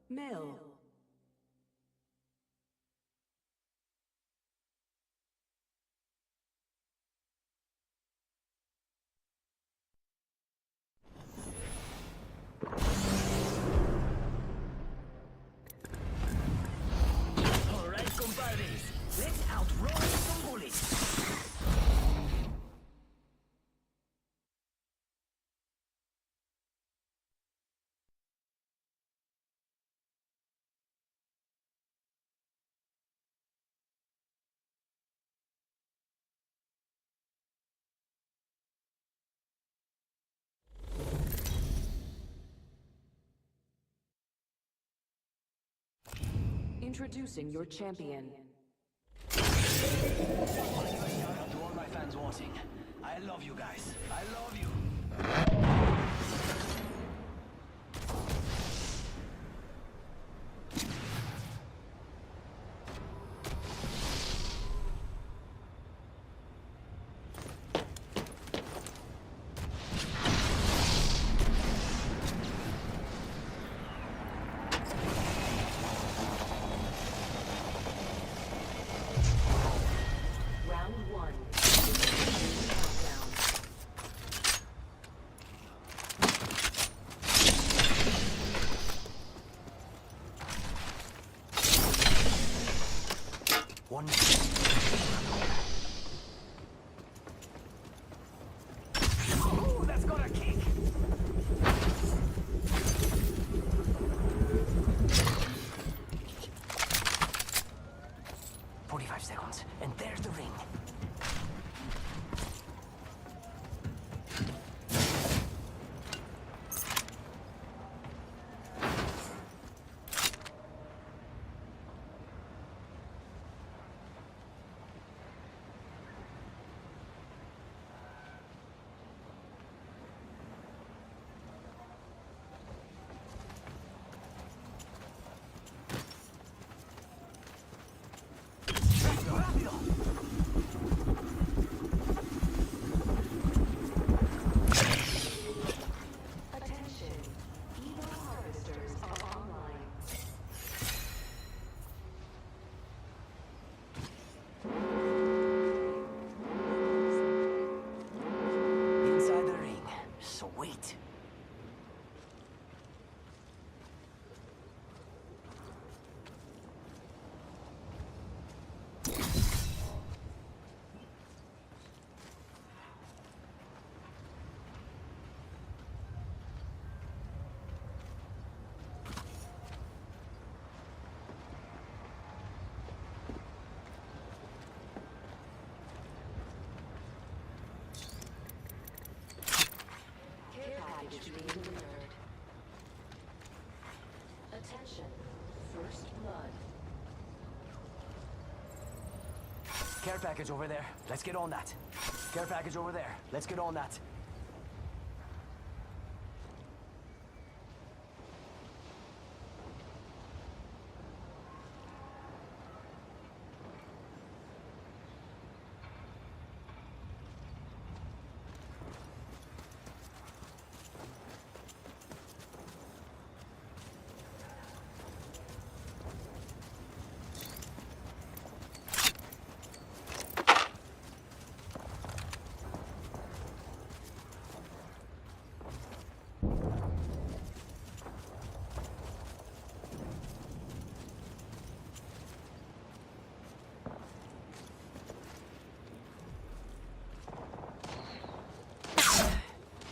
Mill. All right, compadres. Let's outroll some bullets. Introducing your champion. To all my fans watching, I love you guys. I love you. Round one. Countdown. One. Ooh, that's got a kick. "45 seconds, and there's the ring." Rápido, rápido. Attention. Evo harvesters are online. Inside the ring. Sweet. Care package being delivered. Attention. First blood. Care package over there. Let's get on that. Care package over there. Let's get on that.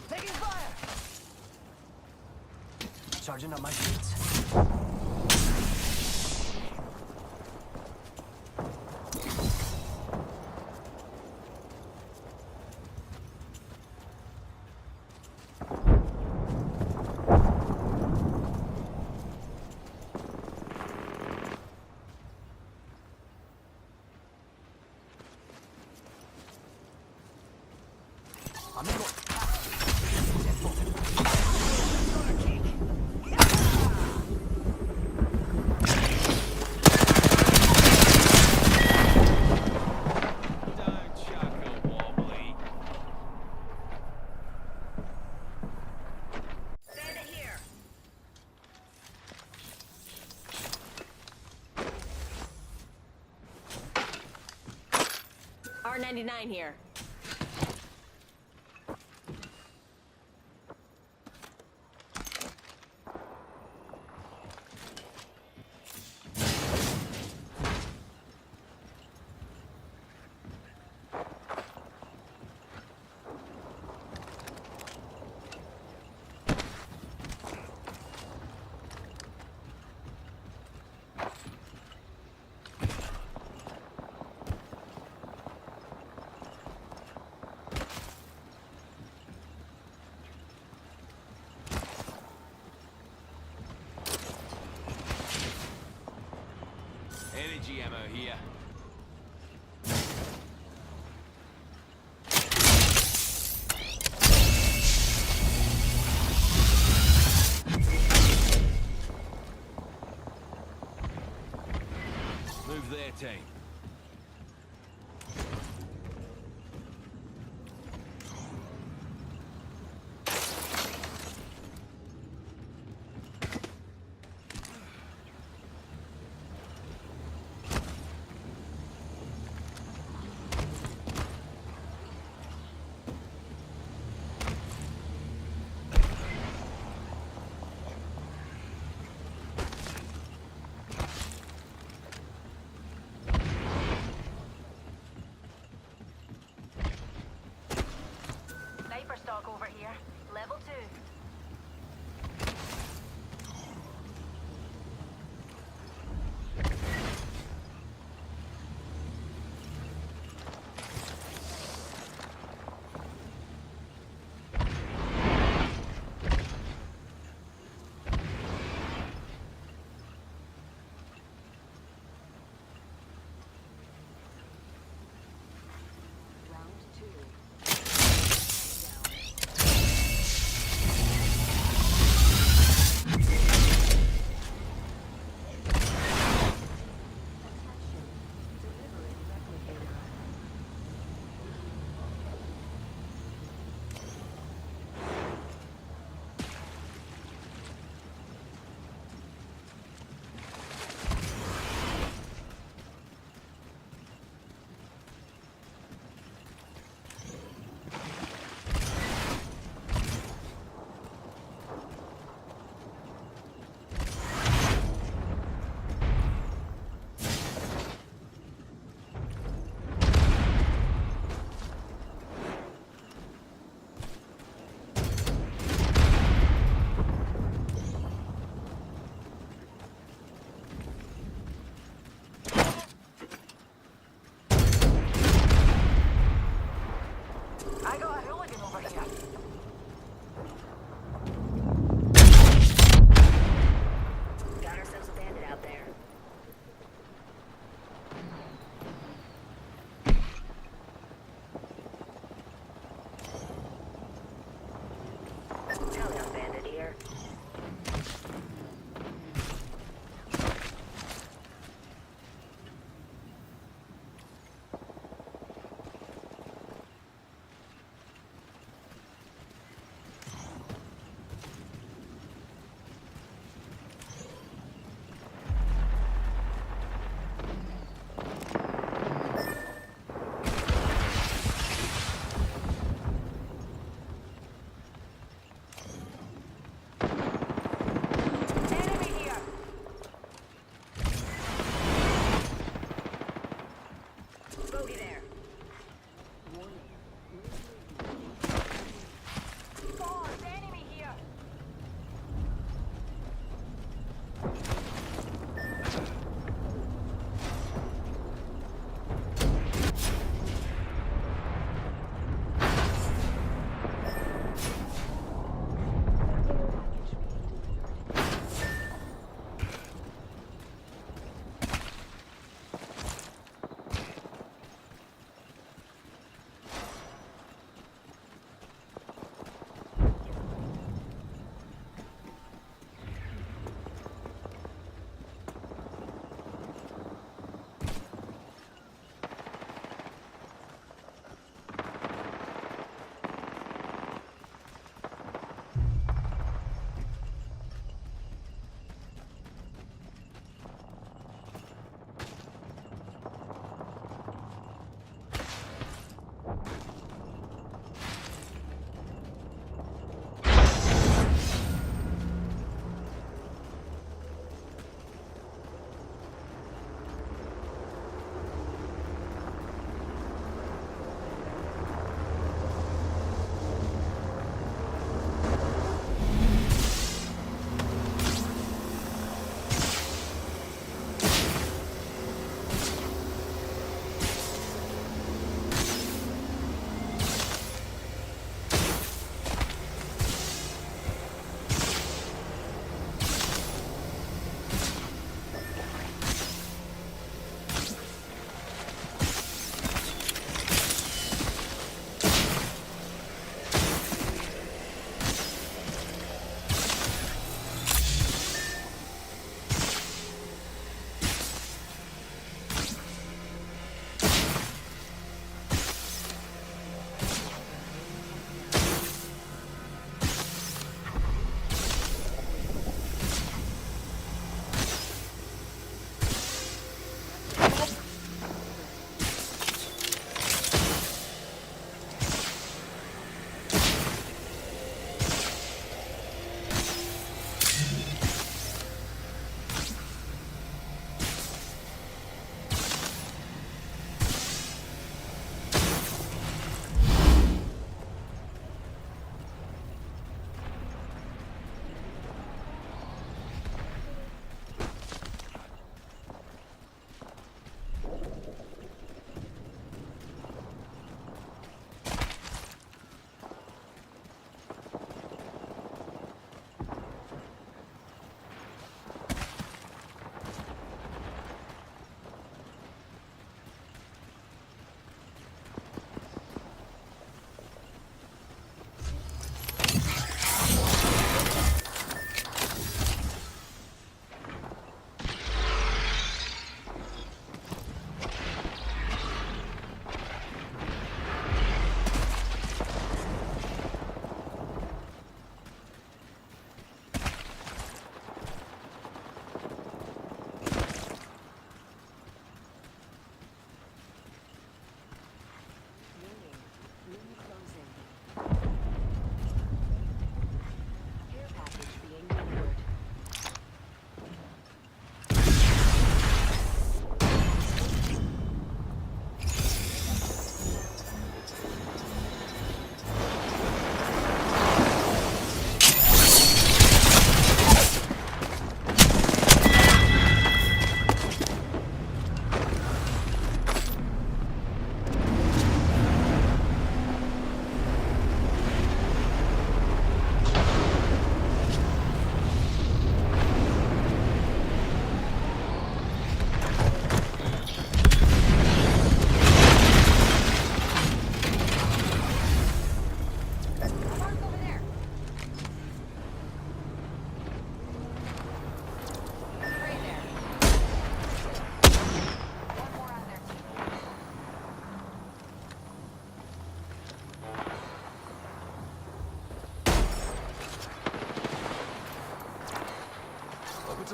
Taking fire! Charging up my shields. Amigo. R99 here. Energy ammo here. Move there, team.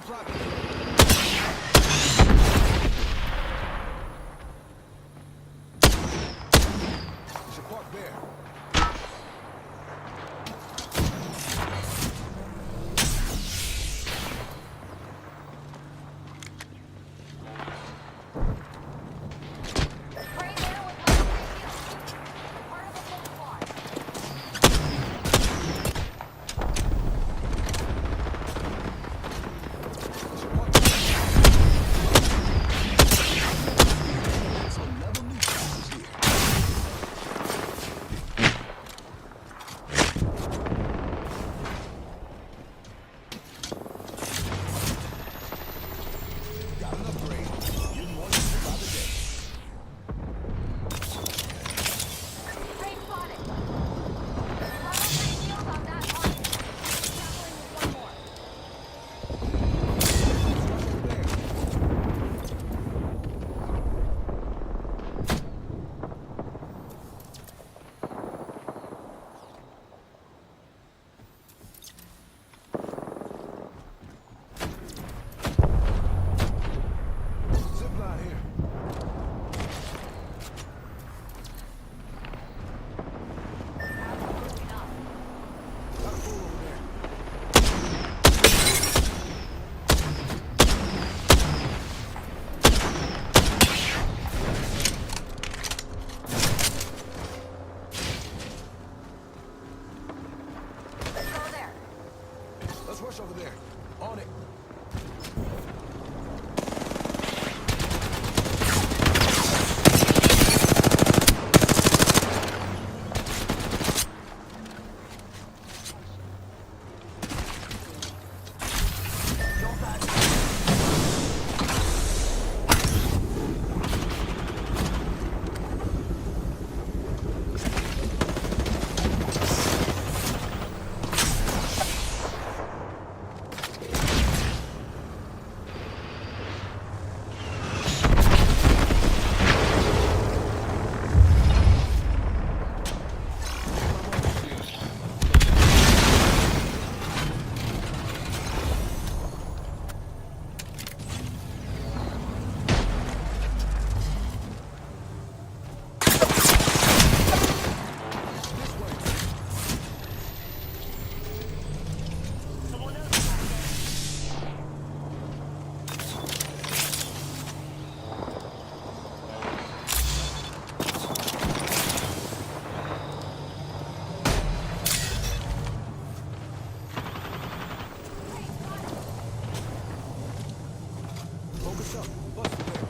You should park there. Right there with my shield. Part of the full squad. You should park there. Some level neutrals here. Got an upgrade. Getting one unit by the day. Raid spotted. Level 3 shield on that one. Traveling with one more. Rush over there. Zip line here. Got a fool over there. Let's go there. Let's rush over there. On it. This way. Focus up. Bust there.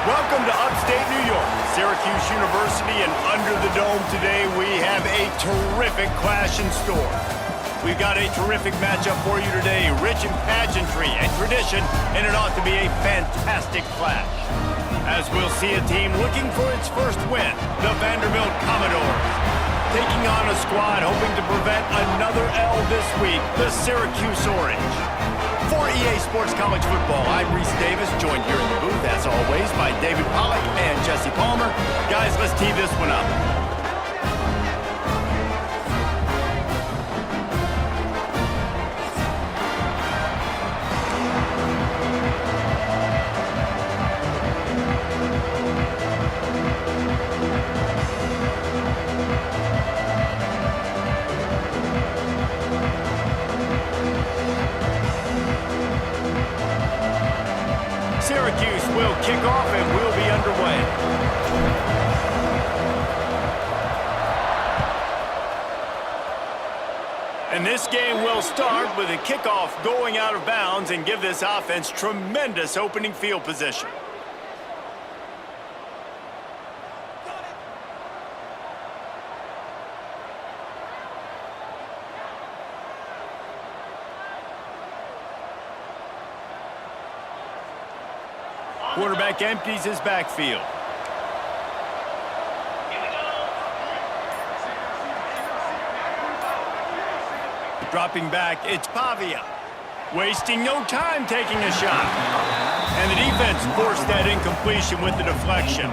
Welcome to upstate New York, Syracuse University, and under the dome today we have a terrific clash in store. We've got a terrific matchup for you today, rich in pageantry and tradition, and it ought to be a fantastic clash. As we'll see a team looking for its first win, the Vanderbilt Commodores, taking on a squad hoping to prevent another L this week, the Syracuse Orange. For EA Sports College Football, I'm Reese Davis, joined here in the booth, as always, by David Pollack and Jesse Palmer. Guys, let's tee this one up. Syracuse will kick off and we'll be underway. And this game will start with a kickoff going out of bounds and give this offense tremendous opening field position. Quarterback empties his backfield. Dropping back, it's Pavia. Wasting no time taking a shot. And the defense forced that incompletion with the deflection.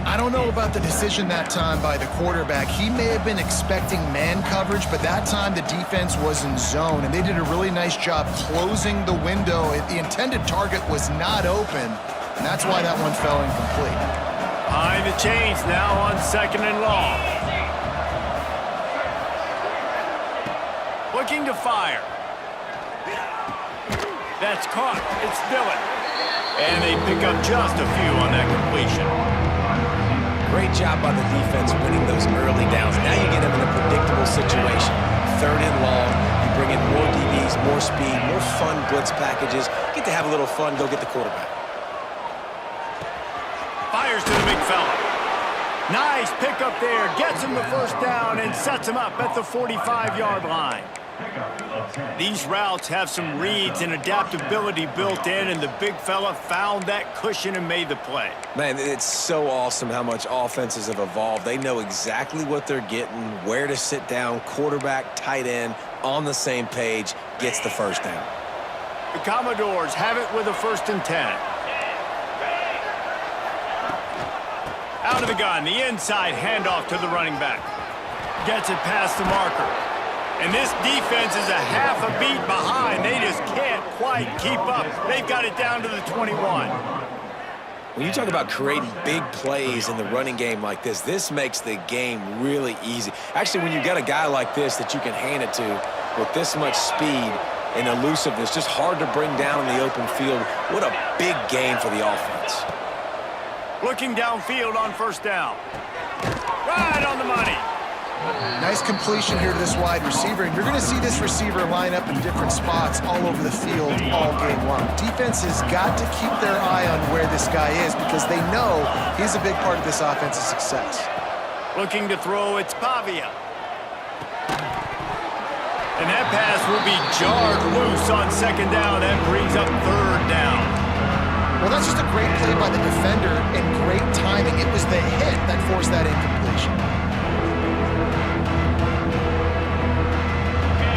I don't know about the decision that time by the quarterback. He may have been expecting man coverage, but that time the defense was in zone, and they did a really nice job closing the window. The intended target was not open, and that's why that one fell incomplete. Behind the chains now on 2nd and long. Looking to fire. That's caught. It's Dillon. And they pick up just a few on that completion. Great job by the defense winning those early downs. Now you get them in a predictable situation. 3rd and long, you bring in more DBs, more speed, more fun blitz packages. Get to have a little fun, go get the quarterback. Fires to the big fella. Nice pick up there. Gets him the first down and sets him up at the 45-yard line. These routes have some reads and adaptability built in, and the big fella found that cushion and made the play. Man, it's so awesome how much offenses have evolved. They know exactly what they're getting, where to sit down, quarterback, tight end, on the same page, gets the first down. The Commodores have it with a 1st and 10. Out of the gun, the inside handoff to the running back. Gets it past the marker. And this defense is a half a beat behind. They just can't quite keep up. They've got it down to the 21. When you talk about creating big plays in the running game like this makes the game really easy. Actually, when you got a guy like this that you can hand it to with this much speed and elusiveness, just hard to bring down in the open field. What a big game for the offense. Looking downfield on 1st down. Right on the money. Nice completion here to this wide receiver, and you're going to see this receiver line up in different spots all over the field all game long. Defense has got to keep their eye on where this guy is because they know he's a big part of this offense's success. Looking to throw, it's Pavia. And that pass will be jarred loose on 2nd down. That brings up 3rd down. Well, that's just a great play by the defender and great timing. It was the hit that forced that incompletion.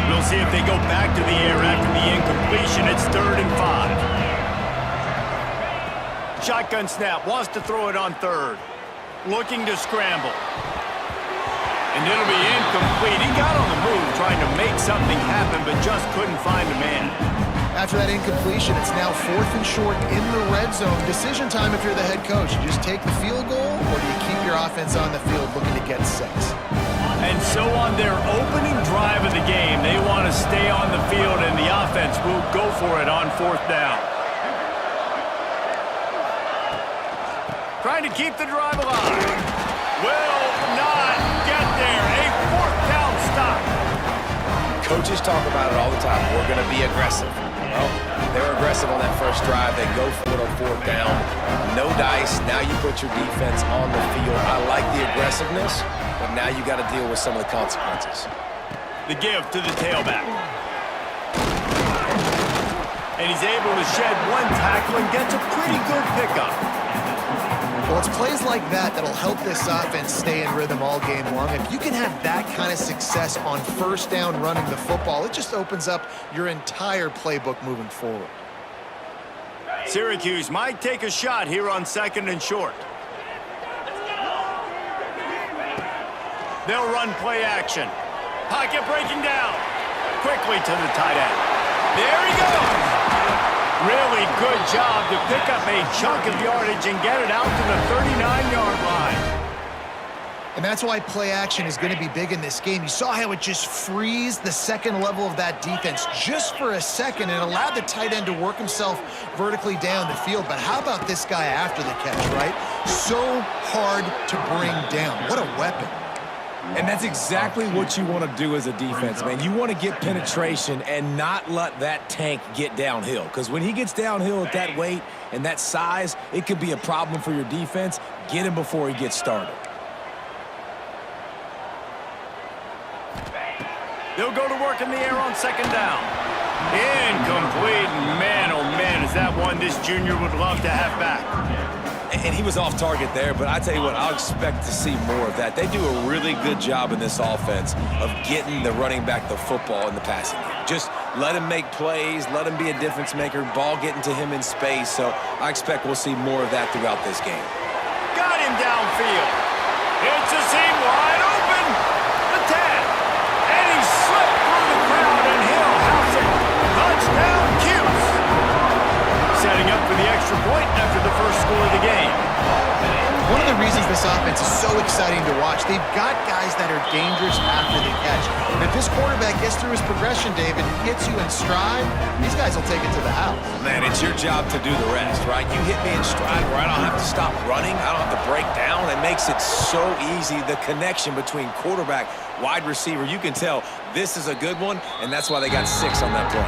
We'll see if they go back to the air after the incompletion. It's 3rd and 5. Shotgun snap, wants to throw it on 3rd. Looking to scramble. And it'll be incomplete. He got on the move trying to make something happen, but just couldn't find a man. After that incompletion, it's now 4th and short in the red zone. Decision time if you're the head coach. You just take the field goal, or do you keep your offense on the field looking to get 6? And so on their opening drive of the game, they want to stay on the field, and the offense will go for it on 4th down. Trying to keep the drive alive. Will not get there. A 4th down stop. Coaches talk about it all the time. We're going to be aggressive. Well, They're aggressive on that first drive. They go for it on fourth down. No dice. Now you put your defense on the field. I like the aggressiveness, but now you got to deal with some of the consequences. The give to the tailback. And he's able to shed one tackle and gets a pretty good pickup. Well, it's plays like that that'll help this offense stay in rhythm all game long. If you can have that kind of success on first down running the football, it just opens up your entire playbook moving forward. Syracuse might take a shot here on 2nd and short. They'll run play action. Pocket breaking down. Quickly to the tight end. There he goes. Really good job to pick up a chunk of yardage and get it out to the 39-yard line. And that's why play action is going to be big in this game. You saw how it just frees the second level of that defense just for a second and allowed the tight end to work himself vertically down the field. But how about this guy after the catch, right? So hard to bring down. What a weapon. And that's exactly what you want to do as a defense, man. You want to get penetration and not let that tank get downhill. Because when he gets downhill at that weight and that size, it could be a problem for your defense. Get him before he gets started. They'll go to work in the air on 2nd down. Incomplete. Man, oh man, is that one this junior would love to have back. And he was off target there, but I tell you what, I'll expect to see more of that. They do a really good job in this offense of getting the running back the football in the passing game. Just let him make plays, let him be a difference maker, ball getting to him in space. So I expect we'll see more of that throughout this game. Got him downfield. It's a seam wide open. The 10. And he slipped through the crowd and he'll house it. Touchdown, Cuse. Setting up for the extra point after the first score of the game. One of the reasons this offense is so exciting to watch, they've got guys that are dangerous after the catch. And if this quarterback gets through his progression, David, and gets you in stride, these guys will take it to the house. Man, it's your job to do the rest, right? You hit me in stride where I don't have to stop running. I don't have to break down. It makes it so easy, the connection between quarterback, wide receiver. You can tell this is a good one, and that's why they got 6 on that play.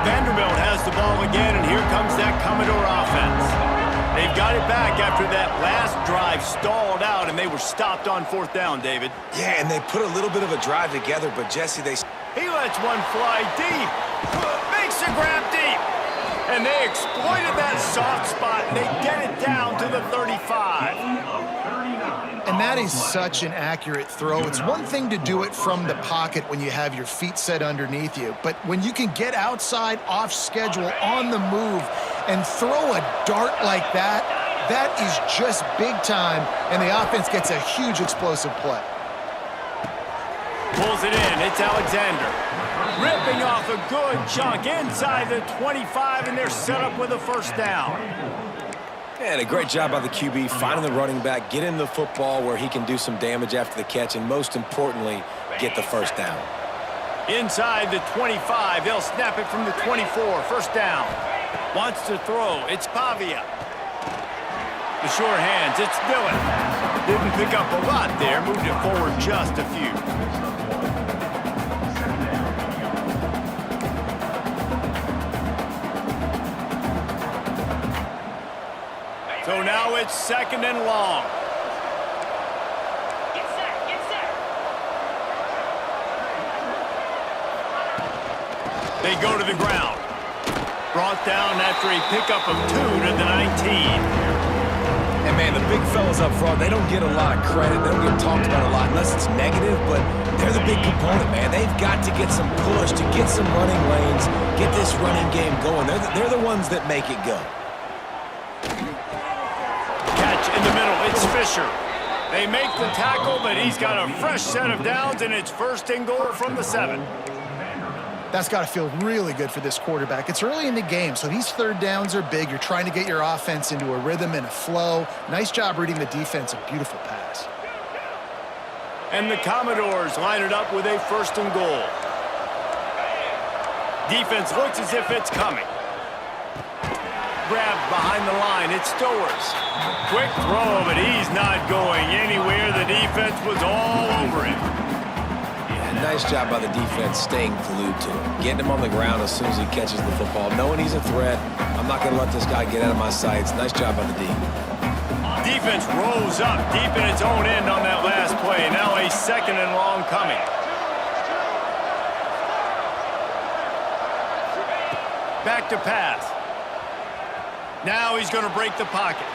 Vanderbilt has the ball again, and here comes that Commodore offense. They've got it back after that last drive stalled out, and they were stopped on 4th down, David. Yeah, and they put a little bit of a drive together, but Jesse, He lets one fly deep. Makes a grab deep. And they exploited that soft spot, and they get it down to the 35. And that is such an accurate throw. It's one thing to do it from the pocket when you have your feet set underneath you, but when you can get outside, off schedule, on the move, and throw a dart like that, that is just big time, and the offense gets a huge explosive play. Pulls it in. It's Alexander. Ripping off a good chunk inside the 25, and they're set up with a first down. And a great job by the QB finding the running back, getting the football where he can do some damage after the catch, and most importantly, get the first down. Inside the 25, they'll snap it from the 24. First down. Wants to throw. It's Pavia. The sure hands. It's Dillon. Didn't pick up a lot there. Moved it forward just a few. So now it's 2nd and long. Get set, get set. They go to the ground. Brought down after a pickup of 2 to the 19. And, man, the big fellas up front, they don't get a lot of credit. They don't get talked about a lot unless it's negative, but they're the big component, man. They've got to get some push, to get some running lanes, get this running game going. They're the ones that make it go. In the middle, it's Fisher. They make the tackle, but he's got a fresh set of downs, and it's 1st and goal from the 7. That's got to feel really good for this quarterback. It's early in the game, so these 3rd downs are big. You're trying to get your offense into a rhythm and a flow. Nice job reading the defense. A beautiful pass. And the Commodores line it up with a 1st and goal. Defense looks as if it's coming. Grabbed behind the line. It's Stowers. Quick throw, but he's not going anywhere. The defense was all over him. nice job by the defense staying glued to him, getting him on the ground as soon as he catches the football, knowing he's a threat. I'm not going to let this guy get out of my sights. Nice job by the D. Defense rose up deep in its own end on that last play. Now a 2nd and long coming. Back to pass. Now he's going to break the pocket.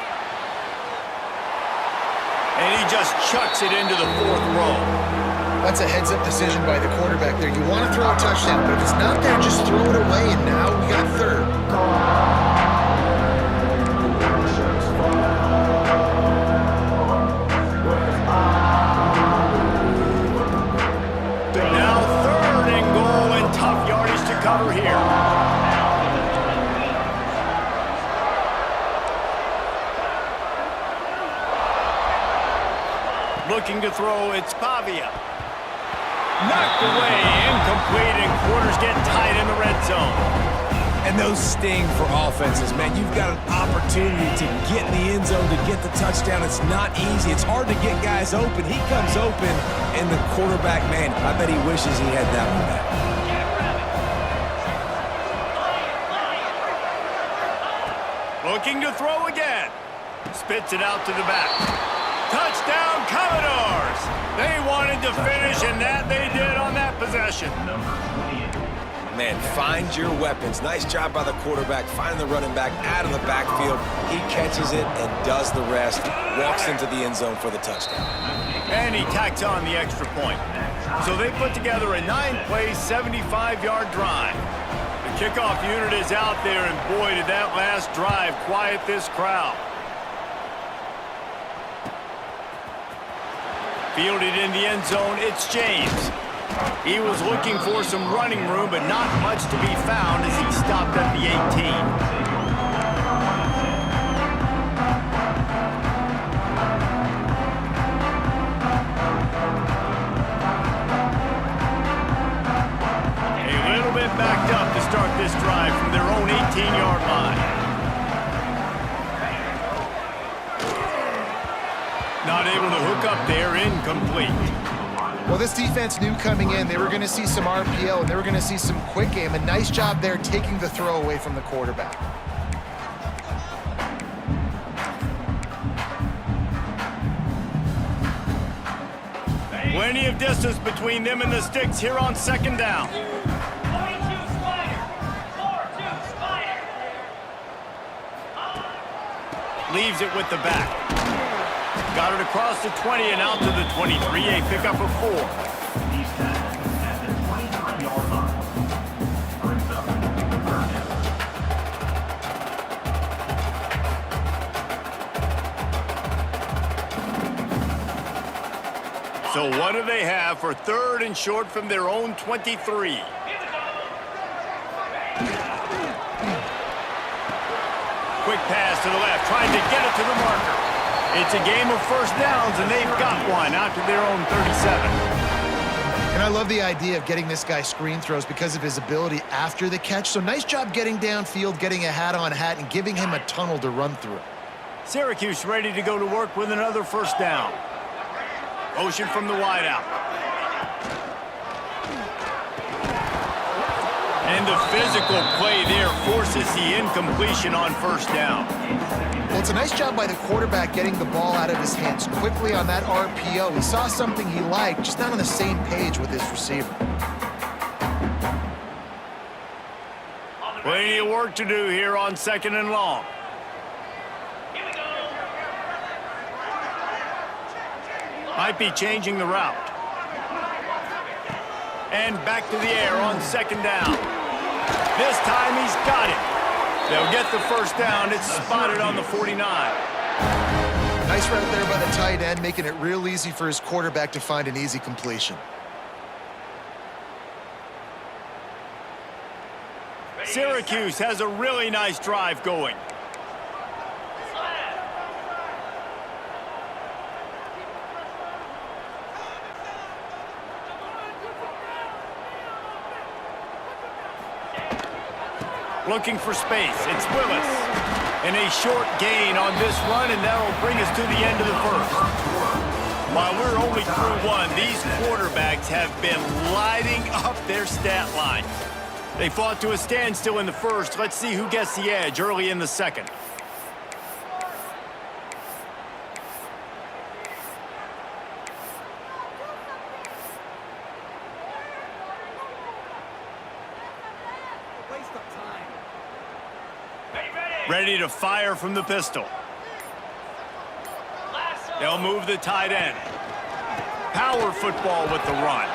And he just chucks it into the 4th row. That's a heads-up decision by the quarterback there. You want to throw a touchdown, but if it's not there, just throw it away, and now we got 3rd. Now 3rd and goal and tough yardage to cover here. Looking to throw, it's Pavia. Knocked away, incomplete, and quarters get tight in the red zone. And those sting for offenses, man. You've got an opportunity to get in the end zone, to get the touchdown. It's not easy. It's hard to get guys open. He comes open, and the quarterback, man, I bet he wishes he had that one back. Looking to throw again. Spits it out to the back. Touchdown, Commodores! They wanted to finish, and that they did on that possession. Man, find your weapons. Nice job by the quarterback, finding the running back out of the backfield. He catches it and does the rest. Walks into the end zone for the touchdown. And he tacks on the extra point. So they put together a 9-play, 75-yard drive. The kickoff unit is out there, and boy, did that last drive quiet this crowd. Fielded in the end zone, it's James. He was looking for some running room, but not much to be found as he stopped at the 18. A little bit backed up to start this drive from their own 18-yard line. Not able to hook up there, incomplete. Well, this defense knew coming in they were going to see some RPO and they were going to see some quick game. A nice job there taking the throw away from the quarterback. Plenty of distance between them and the sticks here on 2nd down. Leaves it with the back. Got it across the 20 and out to the 23, a pickup of 4. So what do they have for 3rd and short from their own 23? Quick pass to the left, trying to get it to the marker. It's a game of first downs, and they've got one out to their own 37. And I love the idea of getting this guy screen throws because of his ability after the catch. So nice job getting downfield, getting a hat-on hat, and giving him a tunnel to run through. Syracuse ready to go to work with another first down. Motion from the wideout. And the physical play there forces the incompletion on first down. Well, it's a nice job by the quarterback getting the ball out of his hands quickly on that RPO. He saw something he liked, just not on the same page with his receiver. Plenty of work to do here on 2nd and long. Might be changing the route. And back to the air on 2nd down. This time he's got it. They'll get the first down. It's spotted on the 49. Nice route there by the tight end, making it real easy for his quarterback to find an easy completion. Syracuse has a really nice drive going. Looking for space. It's Willis. And a short gain on this run, and that'll bring us to the end of the first. While we're only through one, these quarterbacks have been lighting up their stat line. They fought to a standstill in the first. Let's see who gets the edge early in the second. Ready to fire from the pistol. They'll move the tight end. Power football with the run.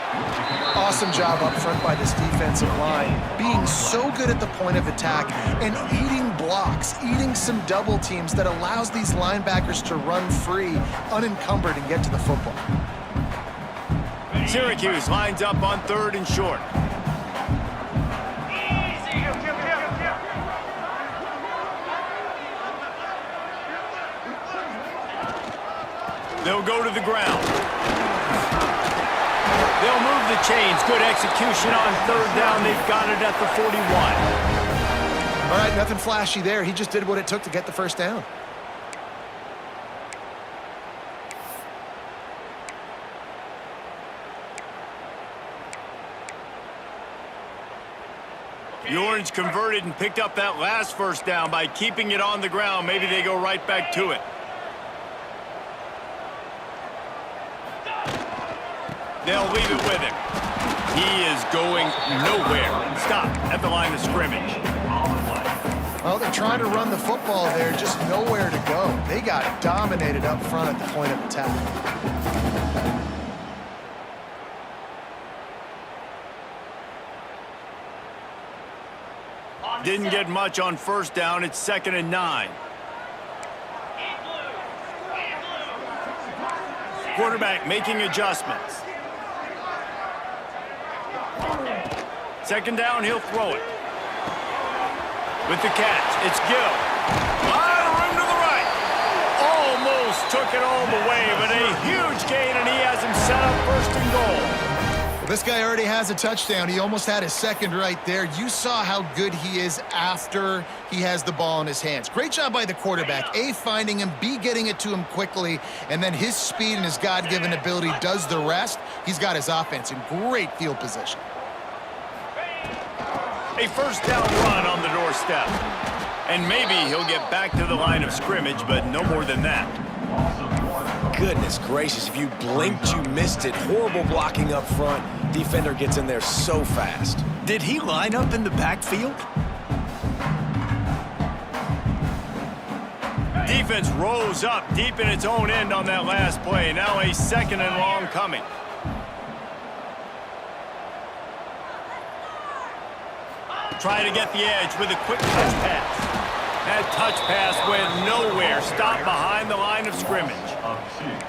Awesome job up front by this defensive line, being so good at the point of attack and eating blocks, eating some double teams that allows these linebackers to run free, unencumbered, and get to the football. Syracuse lines up on 3rd and short. They'll go to the ground. They'll move the chains. Good execution on 3rd down. They've got it at the 41. All right, nothing flashy there. He just did what it took to get the first down. The Orange converted and picked up that last first down by keeping it on the ground. Maybe they go right back to it. They'll leave it with him. He is going nowhere. Stop at the line of scrimmage. Well, they're trying to run the football there, just nowhere to go. They got dominated up front at the point of attack. Didn't get much on first down. It's 2nd and 9. Quarterback making adjustments. 2nd down, he'll throw it. With the catch, it's Gill. Lot of room to the right. Almost took it all the way, but a huge gain, and he has him set up 1st and goal. Well, this guy already has a touchdown. He almost had his second right there. You saw how good he is after he has the ball in his hands. Great job by the quarterback. A, finding him, B, getting it to him quickly, and then his speed and his God-given ability does the rest. He's got his offense in great field position. A first down run on the doorstep. And maybe he'll get back to the line of scrimmage, but no more than that. Goodness gracious, if you blinked, you missed it. Horrible blocking up front. Defender gets in there so fast. Did he line up in the backfield? Defense rose up deep in its own end on that last play. Now a 2nd and long coming. Try to get the edge with a quick touch pass. That touch pass went nowhere. Stop behind the line of scrimmage.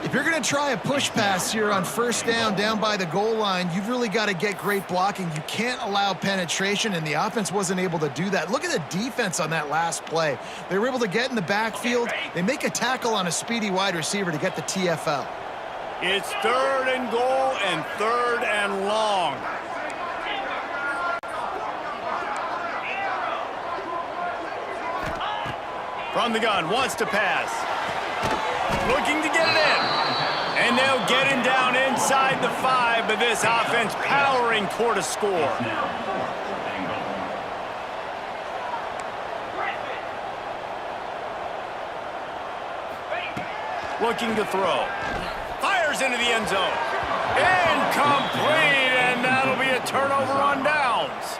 If you're going to try a push pass here on first down by the goal line, you've really got to get great blocking. You can't allow penetration, and the offense wasn't able to do that. Look at the defense on that last play. They were able to get in the backfield. They make a tackle on a speedy wide receiver to get the TFL. It's 3rd and goal and 3rd and long. From the gun, wants to pass. Looking to get it in. And they'll get him down inside the 5, but this offense powering toward a score. Looking to throw. Fires into the end zone. Incomplete, and that'll be a turnover on downs.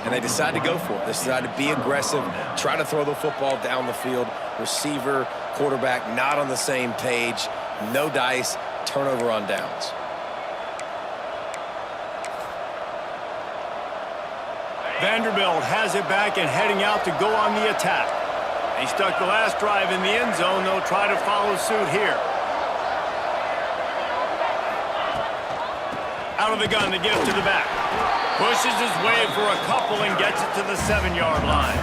And they decide to go for it. They decide to be aggressive, try to throw the football down the field. Receiver, quarterback not on the same page. No dice, turnover on downs. Vanderbilt has it back and heading out to go on the attack. They stuck the last drive in the end zone. They'll try to follow suit here. Out of the gun to get it to the back. Pushes his way for a couple and gets it to the 7-yard line.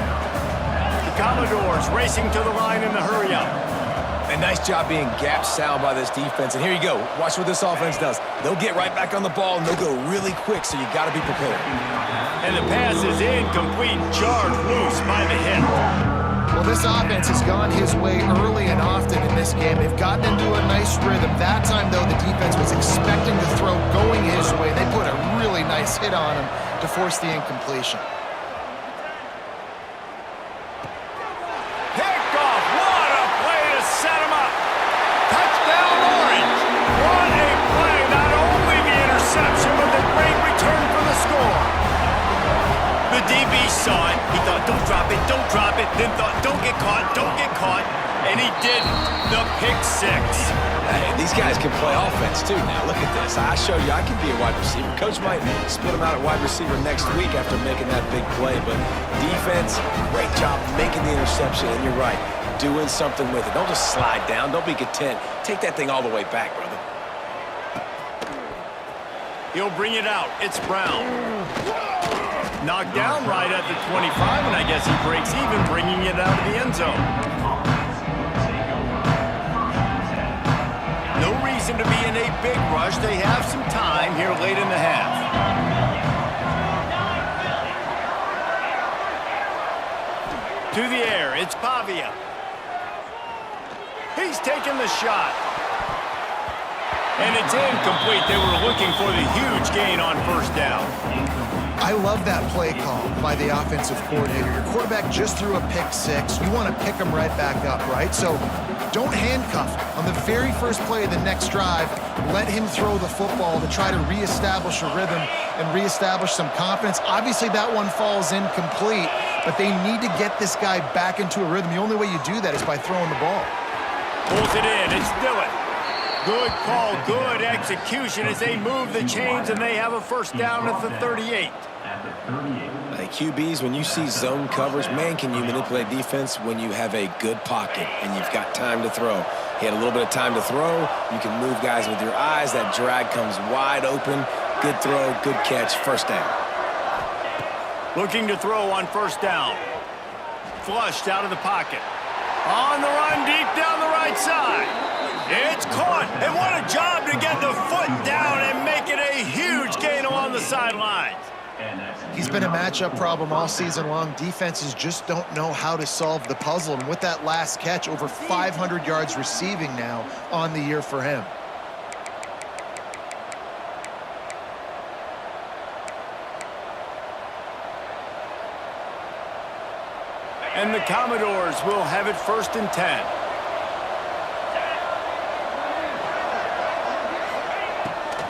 The Commodores racing to the line in the hurry-up. A nice job being gap sound by this defense. And here you go. Watch what this offense does. They'll get right back on the ball, and they'll go really quick, so you got to be prepared. And the pass is incomplete, jarred loose by the hit. Well, this offense has gone his way early and often in this game. They've gotten into a nice rhythm. That time, though, the defense was expecting the throw going his way. They put a really nice hit on him to force the incompletion. Picked off. What a play to set him up. Touchdown, Orange. What a play. Not only the interception, but the great return for the score. The DB saw it. He thought, don't drop it, don't drop it. Then thought, don't get caught, don't get caught. And he didn't. The pick six. Hey, these guys can play offense, too. Now, look at this. I showed you I can be a wide receiver. Coach might split him out at wide receiver next week after making that big play. But defense, great job making the interception. And you're right, doing something with it. Don't just slide down. Don't be content. Take that thing all the way back, brother. He'll bring it out. It's Brown. Knocked down right at the 25, and I guess he breaks even, bringing it out of the end zone. No reason to be in a big rush. They have some time here late in the half. To the air, it's Pavia. He's taking the shot. And it's incomplete. They were looking for the huge gain on first down. I love that play call by the offensive coordinator. Your quarterback just threw a pick six. You want to pick him right back up, right? So don't handcuff him. On the very first play of the next drive, let him throw the football to try to reestablish a rhythm and reestablish some confidence. Obviously, that one falls incomplete, but they need to get this guy back into a rhythm. The only way you do that is by throwing the ball. Pulls it in. It's Dillon. Good call, good execution as they move the chains, and they have a first down at the 38. Hey, QBs, when you see zone coverage, man, can you manipulate defense when you have a good pocket and you've got time to throw. He had a little bit of time to throw. You can move guys with your eyes. That drag comes wide open. Good throw, good catch, first down. Looking to throw on first down. Flushed out of the pocket. On the run, deep down the right side. It's caught, and what a job to get the foot down and make it a huge gain along the sidelines. He's been a matchup problem all season long. Defenses just don't know how to solve the puzzle. And with that last catch, over 500 yards receiving now on the year for him. And the Commodores will have it 1st and 10.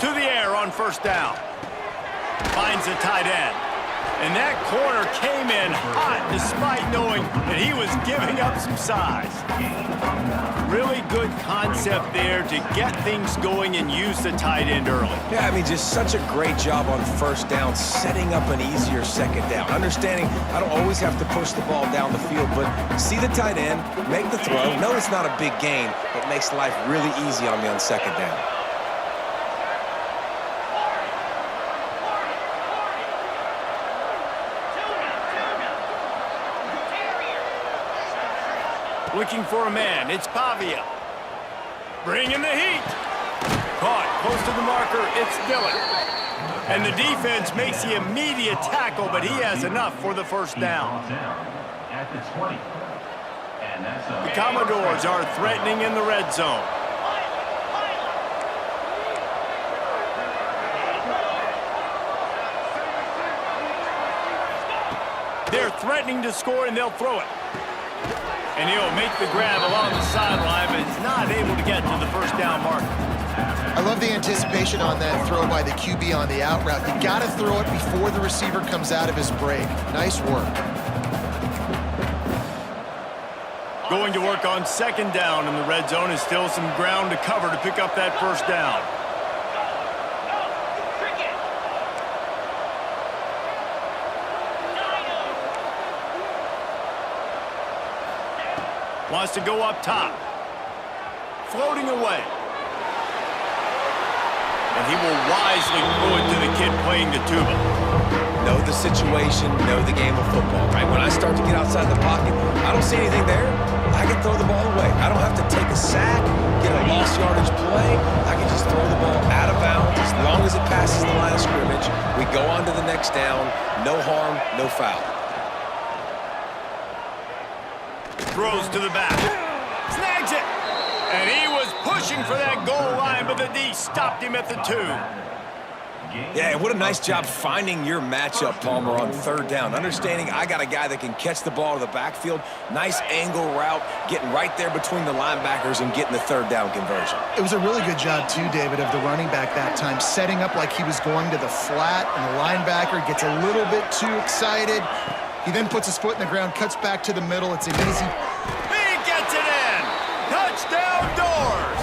To the air on first down. Finds the tight end. And that corner came in hot despite knowing that he was giving up some size. Really good concept there to get things going and use the tight end early. Yeah, I mean, just such a great job on first down, setting up an easier second down. Understanding I don't always have to push the ball down the field, but see the tight end, make the throw. No, it's not a big gain, but makes life really easy on me on second down. Looking for a man. It's Pavia. Bringing the heat. Caught close to the marker. It's Dillon. And the defense makes the immediate tackle, but he has enough for the first down. At the 20. And that's The Commodores are threatening in the red zone. They're threatening to score, and they'll throw it. And he'll make the grab along the sideline, but is not able to get to the first down marker. I love the anticipation on that throw by the QB on the out route. You got to throw it before the receiver comes out of his break. Nice work. Going to work on second down in the red zone is still some ground to cover to pick up that first down. Wants to go up top. Floating away. And he will wisely throw it to the kid playing the tuba. Know the situation, know the game of football, right? When I start to get outside the pocket, I don't see anything there. I can throw the ball away. I don't have to take a sack, get a lost yardage play. I can just throw the ball out of bounds. As long as it passes the line of scrimmage, we go on to the next down. No harm, no foul. Throws to the back. Snags it. And he was pushing for that goal line, but the D stopped him at the 2. Yeah, and what a nice job finding your matchup, Palmer, on third down. Understanding I got a guy that can catch the ball to the backfield. Nice angle route, getting right there between the linebackers and getting the third down conversion. It was a really good job, too, David, of the running back that time, setting up like he was going to the flat, and the linebacker gets a little bit too excited. He then puts his foot in the ground, cuts back to the middle. It's an easy... He gets it in! Touchdown Doors!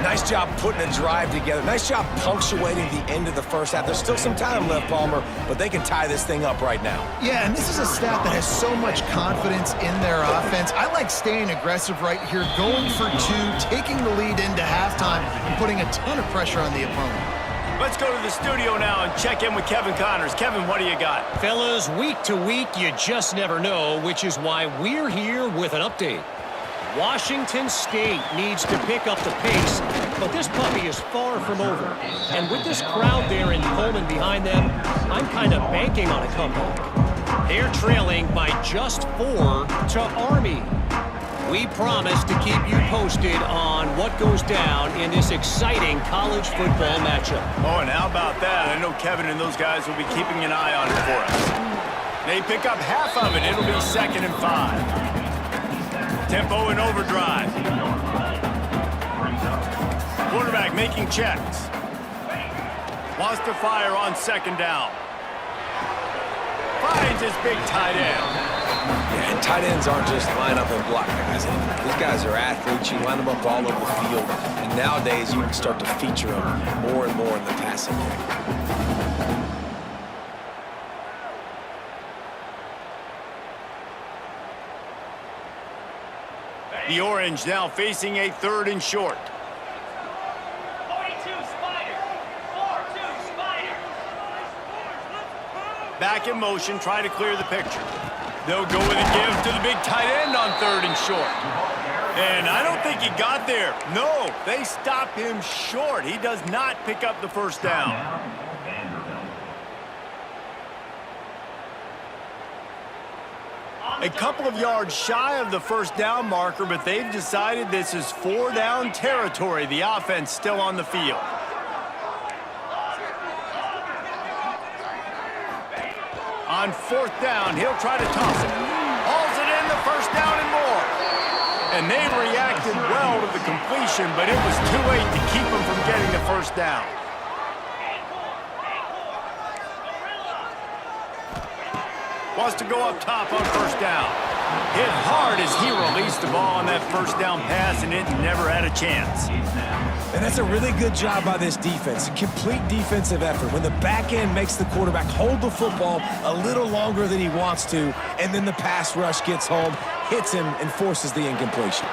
Nice job putting a drive together. Nice job punctuating the end of the first half. There's still some time left, Palmer, but they can tie this thing up right now. Yeah, and this is a staff that has so much confidence in their offense. I like staying aggressive right here, going for 2, taking the lead into halftime, and putting a ton of pressure on the opponent. Let's go to the studio now and check in with Kevin Connors. Kevin, what do you got? Fellas, week to week, you just never know, which is why we're here with an update. Washington State needs to pick up the pace, but this puppy is far from over. And with this crowd there in Pullman behind them, I'm kind of banking on a comeback. They're trailing by just 4 to Army. We promise to keep you posted on what goes down in this exciting college football matchup. Oh, and how about that? I know Kevin and those guys will be keeping an eye on it for us. They pick up half of it. It'll be 2nd and 5. Tempo in overdrive. Quarterback making checks. Wants to fire on 2nd down. Finds his big tight end. Yeah, and tight ends aren't just line up and block guys. These guys are athletes. You line them up all over the field. And nowadays, you can start to feature them more and more in the passing game. The Orange now facing a 3rd and short. 42 Spider. 4-2 Spider. Back in motion, trying to clear the picture. They'll go with a give to the big tight end on 3rd and short. And I don't think he got there. No, they stop him short. He does not pick up the 1st down. A couple of yards shy of the 1st down marker, but they've decided this is 4 down territory. The offense still on the field. On 4th down, he'll try to toss it. Hauls it in, the 1st down and more. And they reacted well to the completion, but it was too late to keep them from getting the 1st down. Wants to go up top on 1st down. Hit hard as he released the ball on that 1st down pass, and it never had a chance. And that's a really good job by this defense. A complete defensive effort. When the back end makes the quarterback hold the football a little longer than he wants to, and then the pass rush gets home, hits him, and forces the incompletion.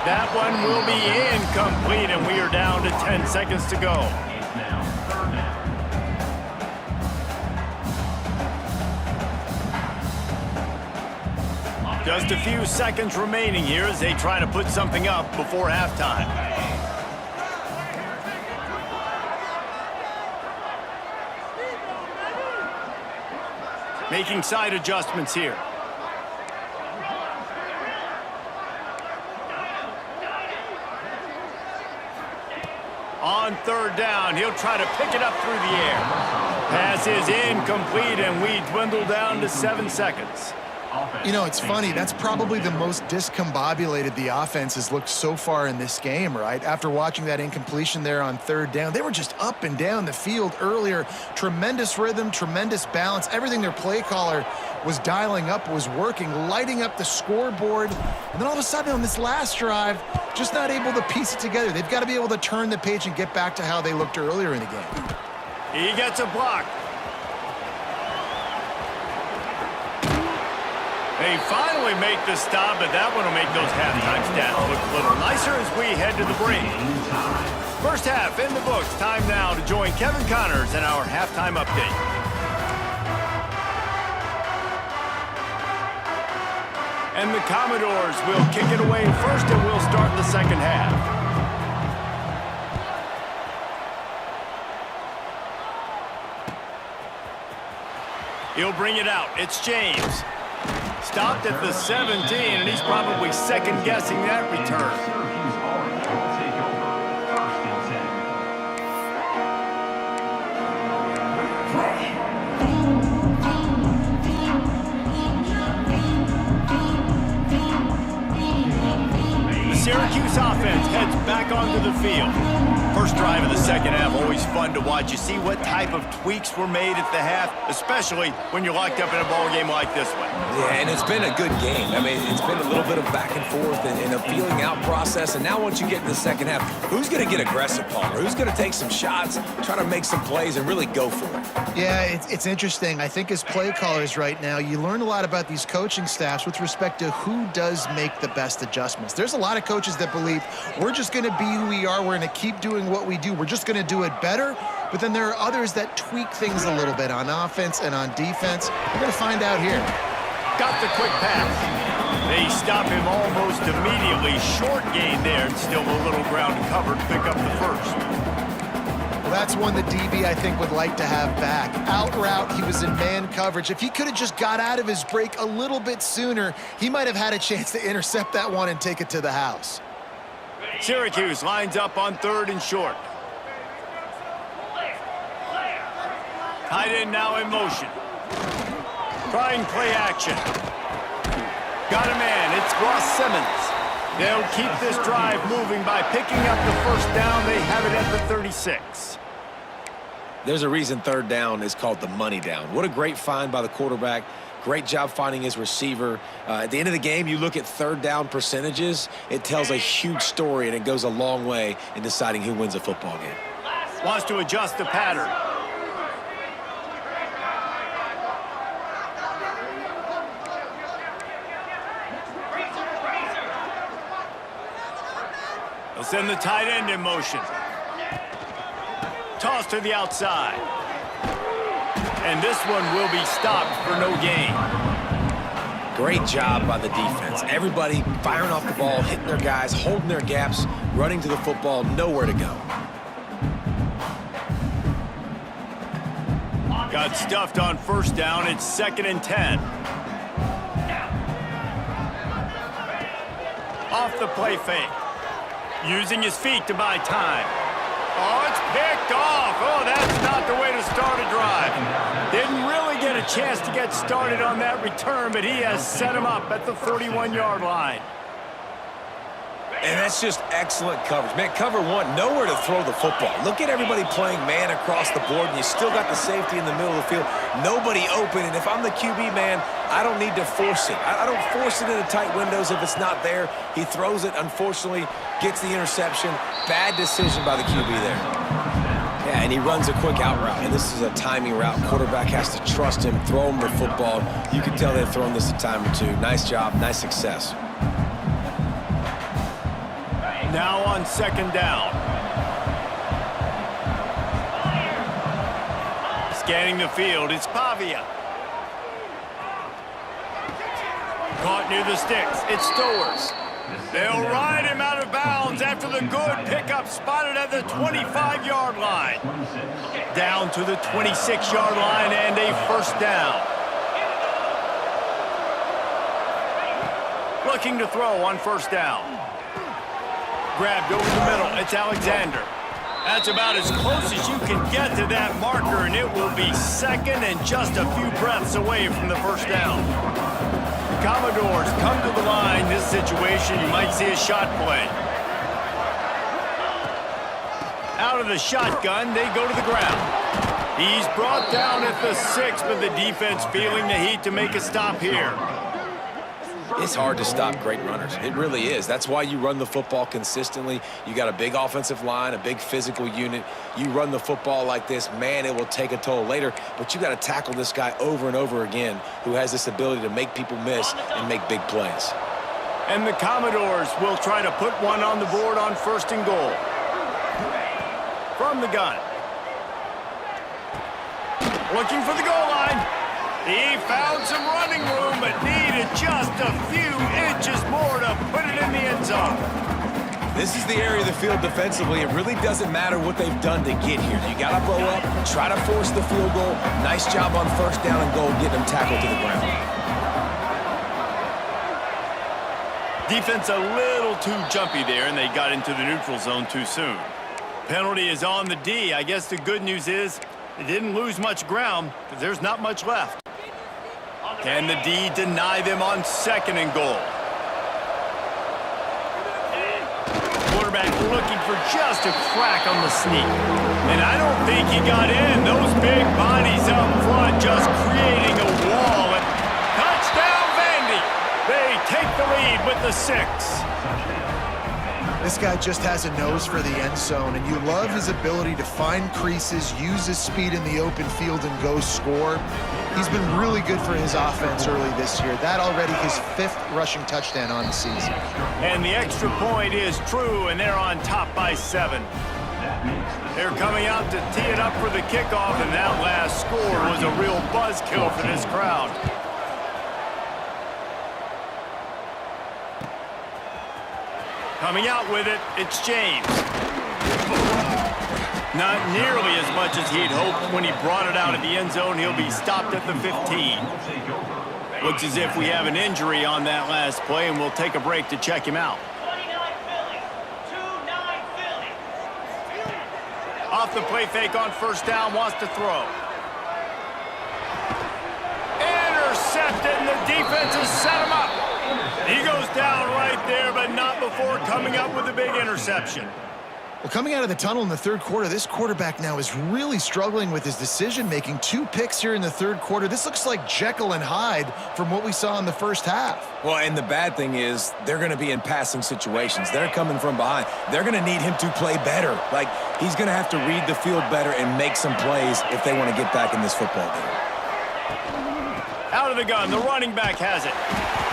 That one will be incomplete, and we are down to 10 seconds to go. Just a few seconds remaining here as they try to put something up before halftime. Making side adjustments here. On 3rd down, he'll try to pick it up through the air. Pass is incomplete, and we dwindle down to 7 seconds. You know, it's funny. That's probably the most discombobulated the offense has looked so far in this game, right? After watching that incompletion there on 3rd down, they were just up and down the field earlier. Tremendous rhythm, tremendous balance. Everything their play caller was dialing up was working, lighting up the scoreboard. And then all of a sudden on this last drive, just not able to piece it together. They've got to be able to turn the page and get back to how they looked earlier in the game. He gets a block. They finally make the stop, but that one will make those halftime stats look a little nicer as we head to the break. 1st half in the books. Time now to join Kevin Connors in our halftime update. And the Commodores will kick it away first, and we'll start the 2nd half. He'll bring it out. It's James. Stopped stopped at the 17, and he's probably second-guessing that return. Syracuse already will take over. First and 10. The Syracuse offense heads back onto the field. First drive of the second half, always fun to watch. You see what type of tweaks were made at the half, especially when you're locked up in a ball game like this one. Yeah, and it's been a good game. I mean, it's been a little bit of back and forth and a feeling out process. And now once you get in the second half, who's going to get aggressive, Palmer? Who's going to take some shots, try to make some plays, and really go for it? Yeah, it's interesting. I think as play callers right now, you learn a lot about these coaching staffs with respect to who does make the best adjustments. There's a lot of coaches that believe we're just going to be who we are. We're going to keep doing what we do. We're just going to do it better. But then there are others that tweak things a little bit on offense and on defense. We're going to find out here. Got the quick pass. They stop him almost immediately. Short gain there, and still a little ground covered. Pick up the first. Well, that's one the DB, I think, would like to have back. Out route, he was in man coverage. If he could have just got out of his break a little bit sooner, he might have had a chance to intercept that one and take it to the house. Syracuse lines up on third and short. Tight end now in motion. Trying play action. Got a man. It's Ross Simmons. They'll keep this drive moving by picking up the first down. They have it at the 36. There's a reason third down is called the money down. What a great find by the quarterback. Great job finding his receiver. At the end of the game, you look at third down percentages. It tells a huge story, and it goes a long way in deciding who wins a football game. Wants to adjust the pattern. They'll send the tight end in motion. Toss to the outside. And this one will be stopped for no gain. Great job by the defense. Everybody firing off the ball, hitting their guys, holding their gaps, running to the football, nowhere to go. Got stuffed on first down. It's 2nd and 10. Off the play fake. Using his feet to buy time. Oh, it's picked off. Oh, that's not the way to start a drive. Didn't really get a chance to get started on that return, but he has set him up at the 41-yard line. And that's just excellent coverage. Man, cover one, nowhere to throw the football. Look at everybody playing man across the board, and you still got the safety in the middle of the field. Nobody open, and if I'm the QB, man, I don't need to force it. I don't force it into tight windows if it's not there. He throws it, unfortunately, gets the interception. Bad decision by the QB there. Yeah, and he runs a quick out route, and this is a timing route. Quarterback has to trust him, throw him the football. You can tell they've thrown this a time or two. Nice job, nice success. Now on 2nd down. Scanning the field, it's Pavia. Caught near the sticks, it's Stowers. They'll ride him out of bounds after the good pickup spotted at the 25-yard line. Down to the 26-yard line and a first down. Looking to throw on first down. Grabbed over the middle, it's Alexander. That's about as close as you can get to that marker, and it will be 2nd and just a few breaths away from the first down. The Commodores come to the line. This situation, you might see a shot play. Out of the shotgun, they go to the ground. He's brought down at the 6, but the defense feeling the heat to make a stop here. It's hard to stop great runners. It really is. That's why you run the football consistently. You got a big offensive line, a big physical unit. You run the football like this, man, it will take a toll later. But you got to tackle this guy over and over again who has this ability to make people miss and make big plays. And the Commodores will try to put one on the board on 1st and goal. From the gun. Looking for the goal line. He found some running room, but needed just a few inches more to put it in the end zone. This is the area of the field defensively. It really doesn't matter what they've done to get here. You got to blow up, try to force the field goal. Nice job on first down and goal, getting them tackled to the ground. Defense a little too jumpy there, and they got into the neutral zone too soon. Penalty is on the D. I guess the good news is they didn't lose much ground, because there's not much left. Can the D deny them on 2nd and goal? Quarterback looking for just a crack on the sneak. And I don't think he got in. Those big bodies up front just creating a wall. And touchdown, Vandy! They take the lead with the 6. This guy just has a nose for the end zone, and you love his ability to find creases, use his speed in the open field, and go score. He's been really good for his offense early this year. That already his 5th rushing touchdown on the season. And the extra point is true, and they're on top by 7. They're coming out to tee it up for the kickoff, and that last score was a real buzzkill for this crowd. Coming out with it, it's James. Not nearly as much as he'd hoped when he brought it out of the end zone. He'll be stopped at the 15. Looks as if we have an injury on that last play, and we'll take a break to check him out. 29 Philly. 2-9 Philly. Off the play fake on 1st down, wants to throw. Intercepted, and the defense has set him up. He goes down right there, but not before coming up with a big interception. Well, coming out of the tunnel in the 3rd quarter, this quarterback now is really struggling with his decision-making. 2 picks here in the 3rd quarter. This looks like Jekyll and Hyde from what we saw in the 1st half. Well, and the bad thing is they're going to be in passing situations. They're coming from behind. They're going to need him to play better. Like, he's going to have to read the field better and make some plays if they want to get back in this football game. Out of the gun, the running back has it.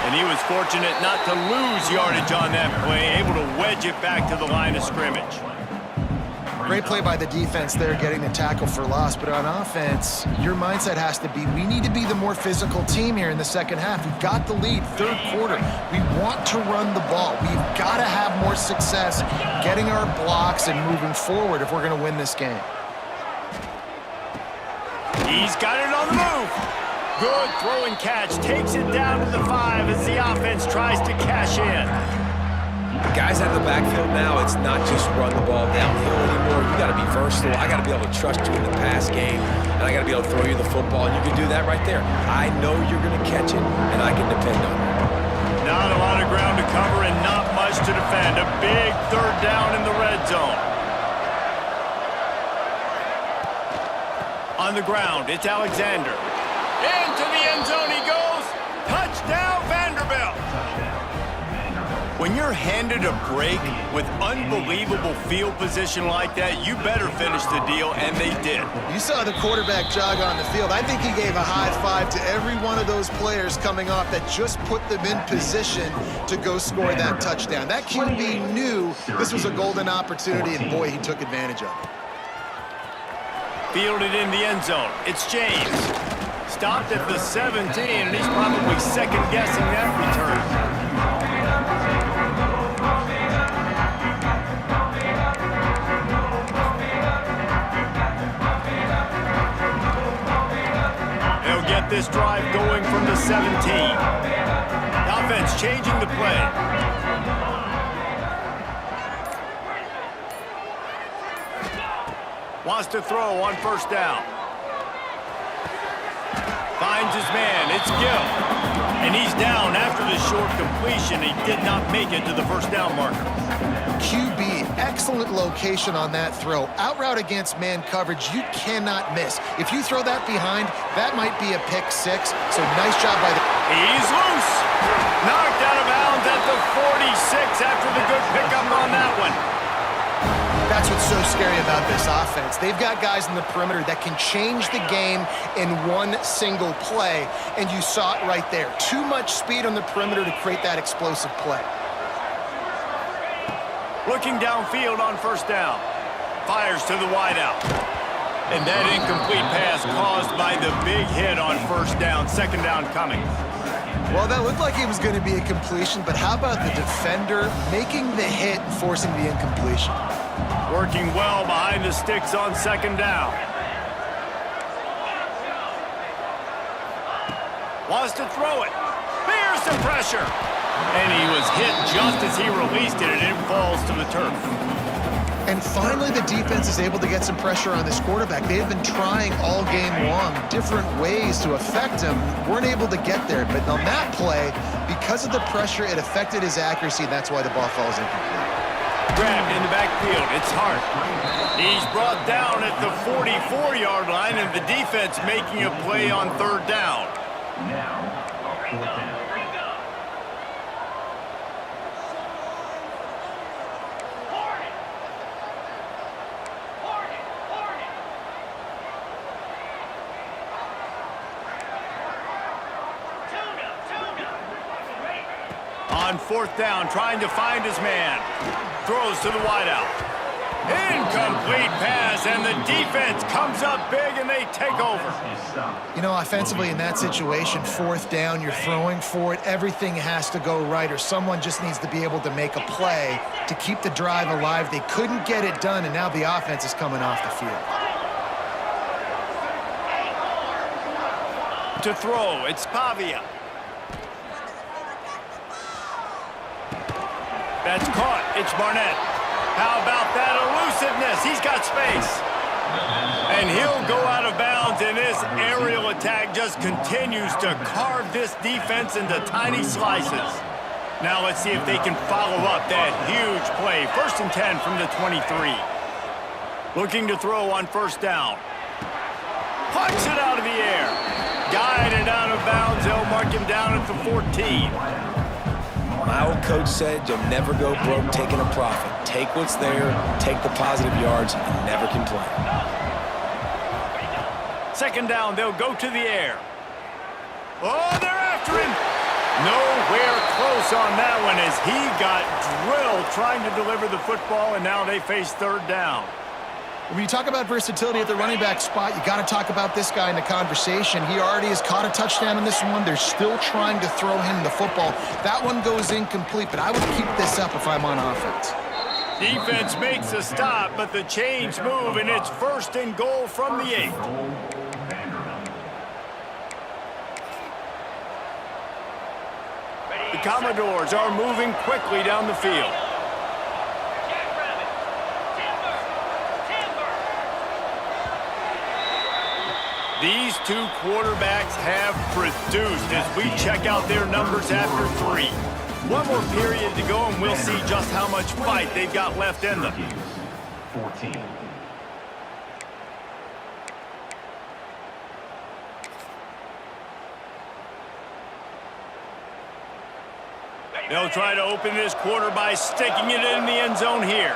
And he was fortunate not to lose yardage on that play, able to wedge it back to the line of scrimmage. Great play by the defense there, getting the tackle for loss. But on offense, your mindset has to be, we need to be the more physical team here in the 2nd half. We've got the lead, 3rd quarter. We want to run the ball. We've got to have more success getting our blocks and moving forward if we're going to win this game. He's got it on the move. Good throwing catch, takes it down to the 5 as the offense tries to cash in. The guys out of the backfield now, it's not just run the ball downhill anymore. You got to be versatile. I got to be able to trust you in the pass game, and I got to be able to throw you the football, and you can do that right there. I know you're going to catch it, and I can depend on it. Not a lot of ground to cover and not much to defend. A big 3rd down in the red zone. On the ground, it's Alexander. Into the end zone he goes. Touchdown, Vanderbilt. When you're handed a break with unbelievable field position like that, you better finish the deal, and they did. You saw the quarterback jog on the field. I think he gave a high five to every one of those players coming off that just put them in position to go score that touchdown. That QB knew this was a golden opportunity, and boy, he took advantage of it. Fielded in the end zone. It's James. Stopped at the 17, and he's probably second-guessing that return. They'll get this drive going from the 17. The offense changing the play. Wants to throw on 1st down. Finds his man. It's Gill. And he's down after the short completion. He did not make it to the 1st down marker. QB, excellent location on that throw. Out route against man coverage, you cannot miss. If you throw that behind, that might be a pick 6. So nice job by the... He's loose. Knocked out of bounds at the 46 after the good pickup on that one. That's what's so scary about this offense. They've got guys in the perimeter that can change the game in one single play, and you saw it right there. Too much speed on the perimeter to create that explosive play. Looking downfield on 1st down. Fires to the wideout. And that incomplete pass caused by the big hit on 1st down. 2nd down coming. Well, that looked like it was going to be a completion, but how about the defender making the hit and forcing the incompletion? Working well behind the sticks on 2nd down. Wants to throw it. Fears some pressure. And he was hit just as he released it, and it falls to the turf. And finally, the defense is able to get some pressure on this quarterback. They have been trying all game long different ways to affect him. Weren't able to get there. But on that play, because of the pressure, it affected his accuracy, and that's why the ball falls incomplete. Grabbed in the backfield. It's Hart. He's brought down at the 44-yard line, and the defense making a play on third down. Now, fourth down. On fourth down, trying to find his man. Throws to the wideout. Incomplete pass, and the defense comes up big, and they take over. You know, offensively in that situation, fourth down, you're throwing for it. Everything has to go right, or someone just needs to be able to make a play to keep the drive alive. They couldn't get it done, and now the offense is coming off the field. To throw, it's Pavia. That's caught. It's Barnett. How about that elusiveness? He's got space. And he'll go out of bounds, and this aerial attack just continues to carve this defense into tiny slices. Now let's see if they can follow up that huge play. 1st and 10 from the 23. Looking to throw on first down. Pucks it out of the air. Guided out of bounds. They'll mark him down at the 14. My old coach said you'll never go broke taking a profit. Take what's there, take the positive yards, and never complain. 2nd down, they'll go to the air. Oh, they're after him. Nowhere close on that one as he got drilled trying to deliver the football, and now they face 3rd down. When you talk about versatility at the running back spot, you got to talk about this guy in the conversation. He already has caught a touchdown in this one. They're still trying to throw him the football. That one goes incomplete, but I would keep this up if I'm on offense. Defense makes a stop, but the chains move, and it's 1st and goal from the 8. The Commodores are moving quickly down the field. These two quarterbacks have produced as we check out their numbers after 3. One more period to go, and we'll see just how much fight they've got left in them. 14. They'll try to open this quarter by sticking it in the end zone here.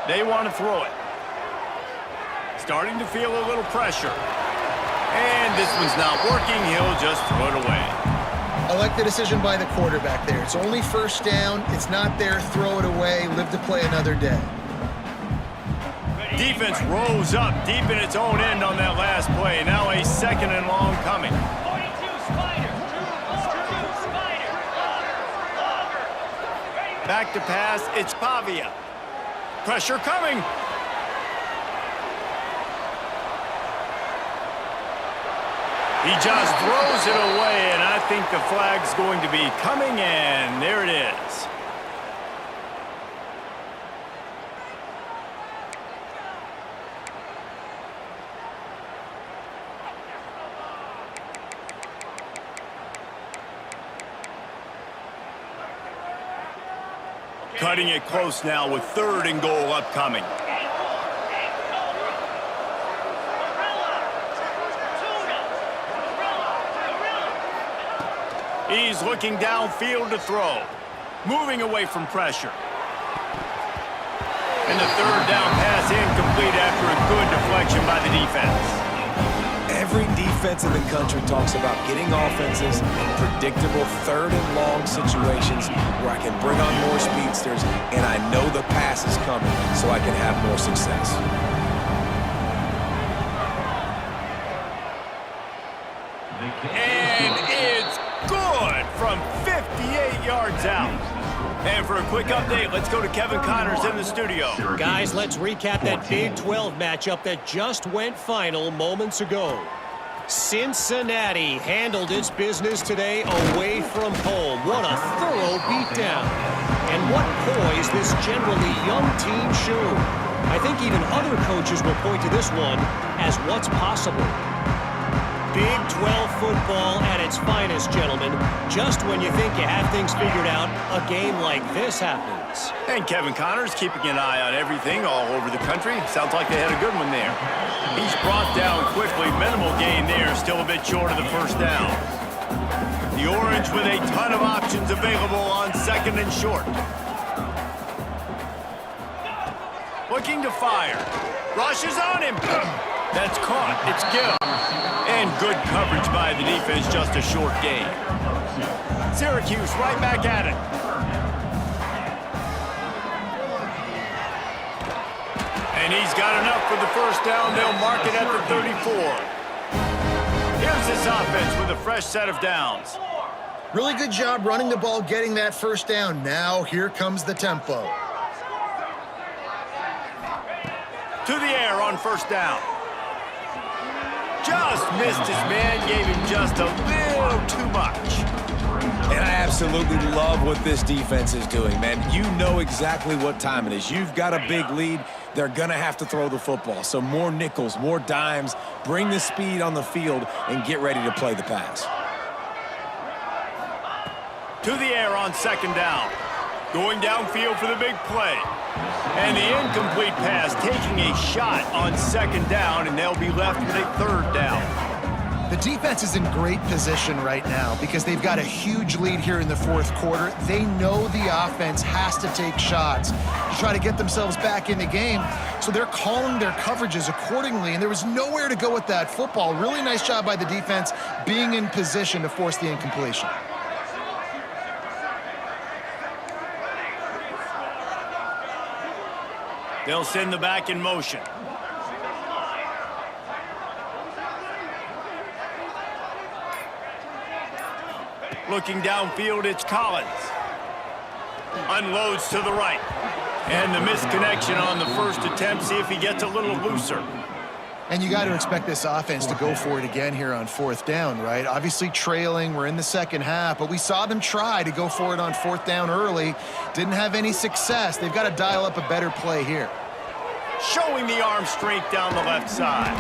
They want to throw it. Starting to feel a little pressure. And this one's not working. He'll just throw it away. I like the decision by the quarterback there. It's only 1st down. It's not there. Throw it away. Live to play another day. Defense rose up deep in its own end on that last play. Now a 2nd and long coming. 42 Spider. Back to pass. It's Pavia. Pressure coming. He just throws it away, and I think the flag's going to be coming, and there it is. Cutting it close now with 3rd and goal upcoming. He's looking downfield to throw. Moving away from pressure. And the 3rd down pass incomplete after a good deflection by the defense. Every defense in the country talks about getting offenses in predictable 3rd and long situations where I can bring on more speedsters and I know the pass is coming so I can have more success. And it's good from 58 yards out. And for a quick update, let's go to Kevin Connors in the studio. Guys, let's recap that Big 12 matchup that just went final moments ago. Cincinnati handled its business today away from home. What a thorough beatdown. And what poise this generally young team showed. I think even other coaches will point to this one as what's possible. Big 12 football at its finest, gentlemen. Just when you think you have things figured out, a game like this happens. And Kevin Connors keeping an eye on everything all over the country. Sounds like they had a good one there. He's brought down quickly. Minimal gain there. Still a bit short of the first down. The Orange with a ton of options available on second and short. Looking to fire. Rushes on him. That's caught. It's Gill. And good coverage by the defense. Just a short gain. Syracuse right back at it. And he's got enough for the first down. They'll mark it at the 34. Here's this offense with a fresh set of downs. Really good job running the ball, getting that first down. Now here comes the tempo. To the air on first down. Just missed his man, gave him just a little too much. And I absolutely love what this defense is doing, man. You know exactly what time it is. You've got a big lead. They're going to have to throw the football. So more nickels, more dimes, bring the speed on the field, and get ready to play the pass. To the air on second down. Going downfield for the big play. And the incomplete pass taking a shot on second down, and they'll be left with a third down. The defense is in great position right now because they've got a huge lead here in the fourth quarter. They know the offense has to take shots to try to get themselves back in the game, so they're calling their coverages accordingly, and there was nowhere to go with that football. Really nice job by the defense being in position to force the incompletion. They'll send the back in motion. Looking downfield, it's Collins. Unloads to the right. And the misconnection on the first attempt. See if he gets a little looser. And you got to expect this offense to go for it again here on fourth down, right? Obviously trailing, we're in the second half, but we saw them try to go for it on fourth down early. Didn't have any success. They've got to dial up a better play here. Showing the arm strength down the left side.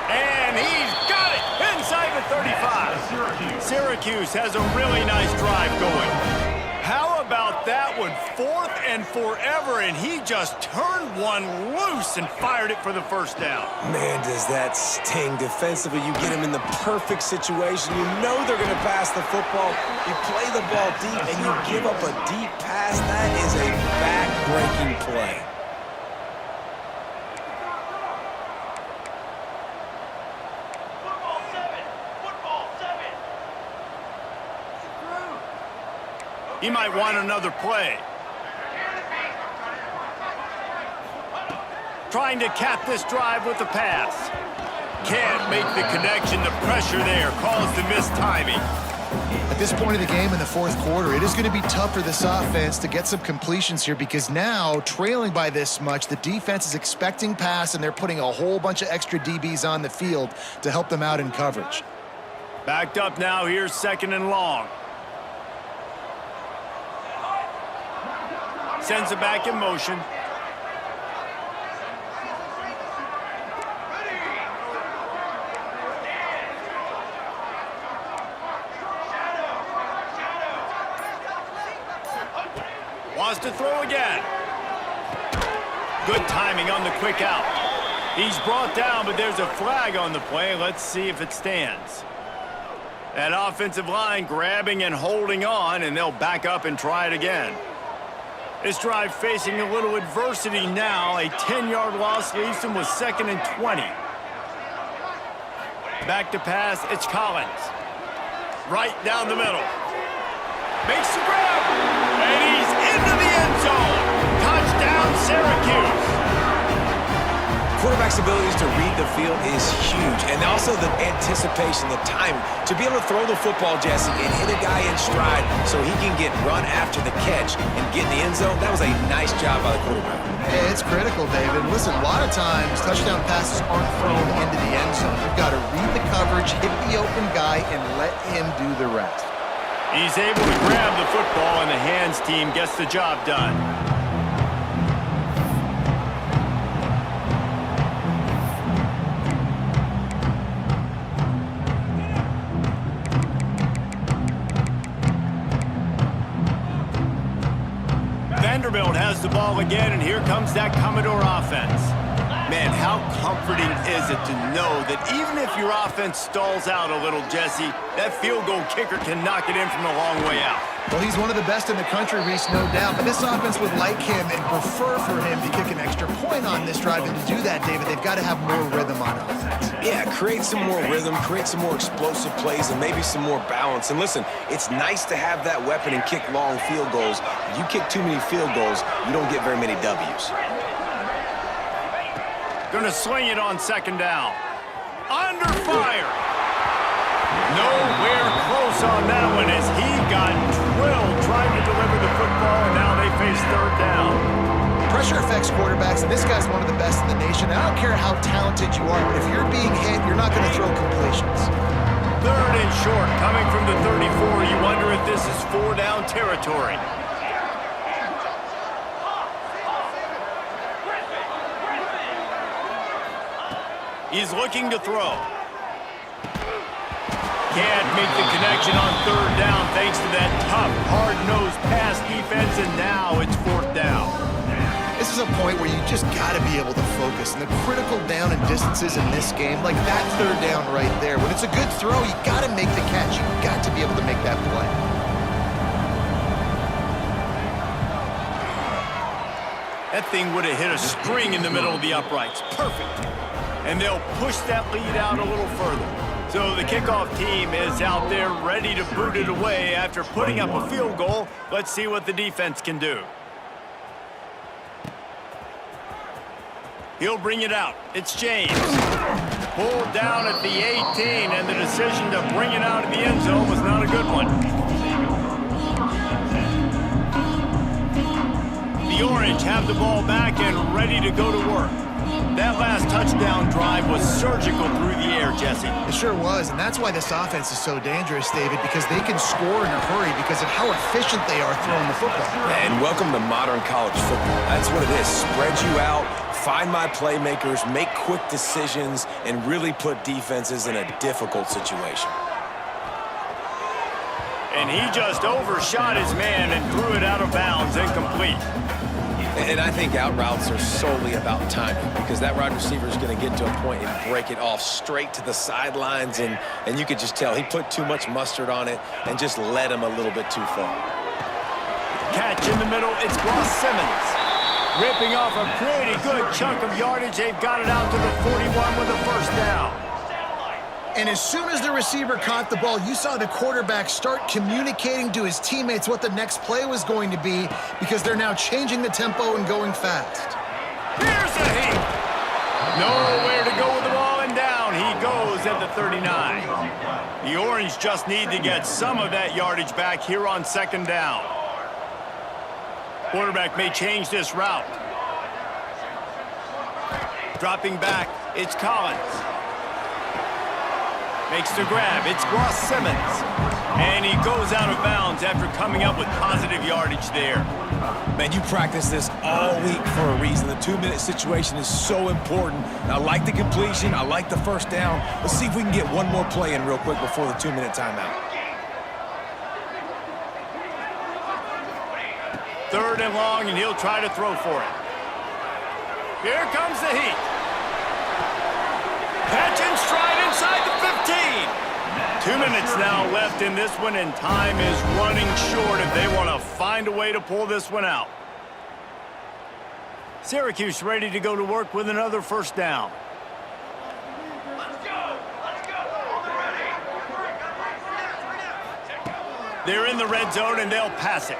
And he's got it inside the 35. Syracuse has a really nice drive going. How about that one? 4th and forever, and he just turned one loose and fired it for the first down. Man, does that sting defensively. You get him in the perfect situation. You know they're going to pass the football. You play the ball deep, and you give up a deep pass. That is a back-breaking play. He might want another play. Trying to cap this drive with the pass. Can't make the connection. The pressure there caused the mistiming. At this point of the game in the fourth quarter, it is going to be tough for this offense to get some completions here because now, trailing by this much, the defense is expecting pass, and they're putting a whole bunch of extra DBs on the field to help them out in coverage. Backed up now. Here's second and long. Sends it back in motion. Wants to throw again. Good timing on the quick out. He's brought down, but there's a flag on the play. Let's see if it stands. That offensive line grabbing and holding on, and they'll back up and try it again. This drive facing a little adversity now. A 10-yard loss leaves them with 2nd and 20. Back to pass, it's Collins. Right down the middle. Makes the grab, and he's into the end zone. Touchdown, Syracuse. Quarterback's abilities to read the field is huge, and also the anticipation, the time to be able to throw the football, Jesse, and hit a guy in stride so he can get run after the catch and get in the end zone. That was a nice job by the quarterback. Yeah, it's critical, David. Listen, a lot of times touchdown passes aren't thrown into the end zone. You've got to read the coverage coverage, hit the open guy, and let him do the rest. He's able to grab the football, and the hands team gets the job done. Vanderbilt has the ball again, and here comes that Commodore offense. Man, how comforting is it to know that even if your offense stalls out a little, Jesse, that field goal kicker can knock it in from a long way out. Well, he's one of the best in the country, Reese, no doubt. But this offense would like him and prefer for him to kick an extra point on this drive. And to do that, David, they've got to have more rhythm on offense. Yeah, create some more rhythm, create some more explosive plays, and maybe some more balance. And listen, it's nice to have that weapon and kick long field goals. You kick too many field goals, you don't get very many W's. Gonna swing it on second down. Under fire. Nowhere close on that one as he got drilled trying to deliver the football, and now they face third down. Pressure affects quarterbacks, and this guy's one of the best in the nation. I don't care how talented you are, but if you're being hit, you're not going to throw completions. Third and short, coming from the 34. You wonder if this is 4-down territory. He's looking to throw. Can't make the connection on third down thanks to that tough, hard-nosed pass defense, and now it's fourth down. This is a point where you just got to be able to focus. And the critical down and distances in this game, like that third down right there, when it's a good throw, you got to make the catch. You got to be able to make that play. That thing would have hit a string in the middle of the uprights. Perfect. And they'll push that lead out a little further. So the kickoff team is out there ready to boot it away after putting up a field goal. Let's see what the defense can do. He'll bring it out. It's James. Pulled down at the 18, and the decision to bring it out of the end zone was not a good one. The Orange have the ball back and ready to go to work. That last touchdown drive was surgical through the air, Jesse. It sure was, and that's why this offense is so dangerous, David, because they can score in a hurry because of how efficient they are throwing the football. And welcome to modern college football. That's what it is. Spread you out, find my playmakers, make quick decisions, and really put defenses in a difficult situation. And he just overshot his man and threw it out of bounds, incomplete. And I think out routes are solely about timing because that wide receiver is going to get to a point and break it off straight to the sidelines, and you could just tell he put too much mustard on it and just led him a little bit too far. Catch in the middle, it's Ross Simmons. Ripping off a pretty good chunk of yardage. They've got it out to the 41 with a first down. And as soon as the receiver caught the ball, you saw the quarterback start communicating to his teammates what the next play was going to be because they're now changing the tempo and going fast. Here's a heat. Nowhere to go with the ball, and down he goes at the 39. The Orange just need to get some of that yardage back here on second down. Quarterback may change this route. Dropping back, it's Collins. Makes the grab, it's Ross Simmons. And he goes out of bounds after coming up with positive yardage there. Man, you practice this all week for a reason. The 2-minute situation is so important. I like the completion, I like the first down. Let's see if we can get one more play in real quick before the 2-minute timeout. Third and long, and he'll try to throw for it. Here comes the heat. Catch and stride inside the 15. 2 minutes now left in this one, and time is running short if they want to find a way to pull this one out. Syracuse ready to go to work with another first down. Let's go! Let's go! On the ready! They're in the red zone, and they'll pass it.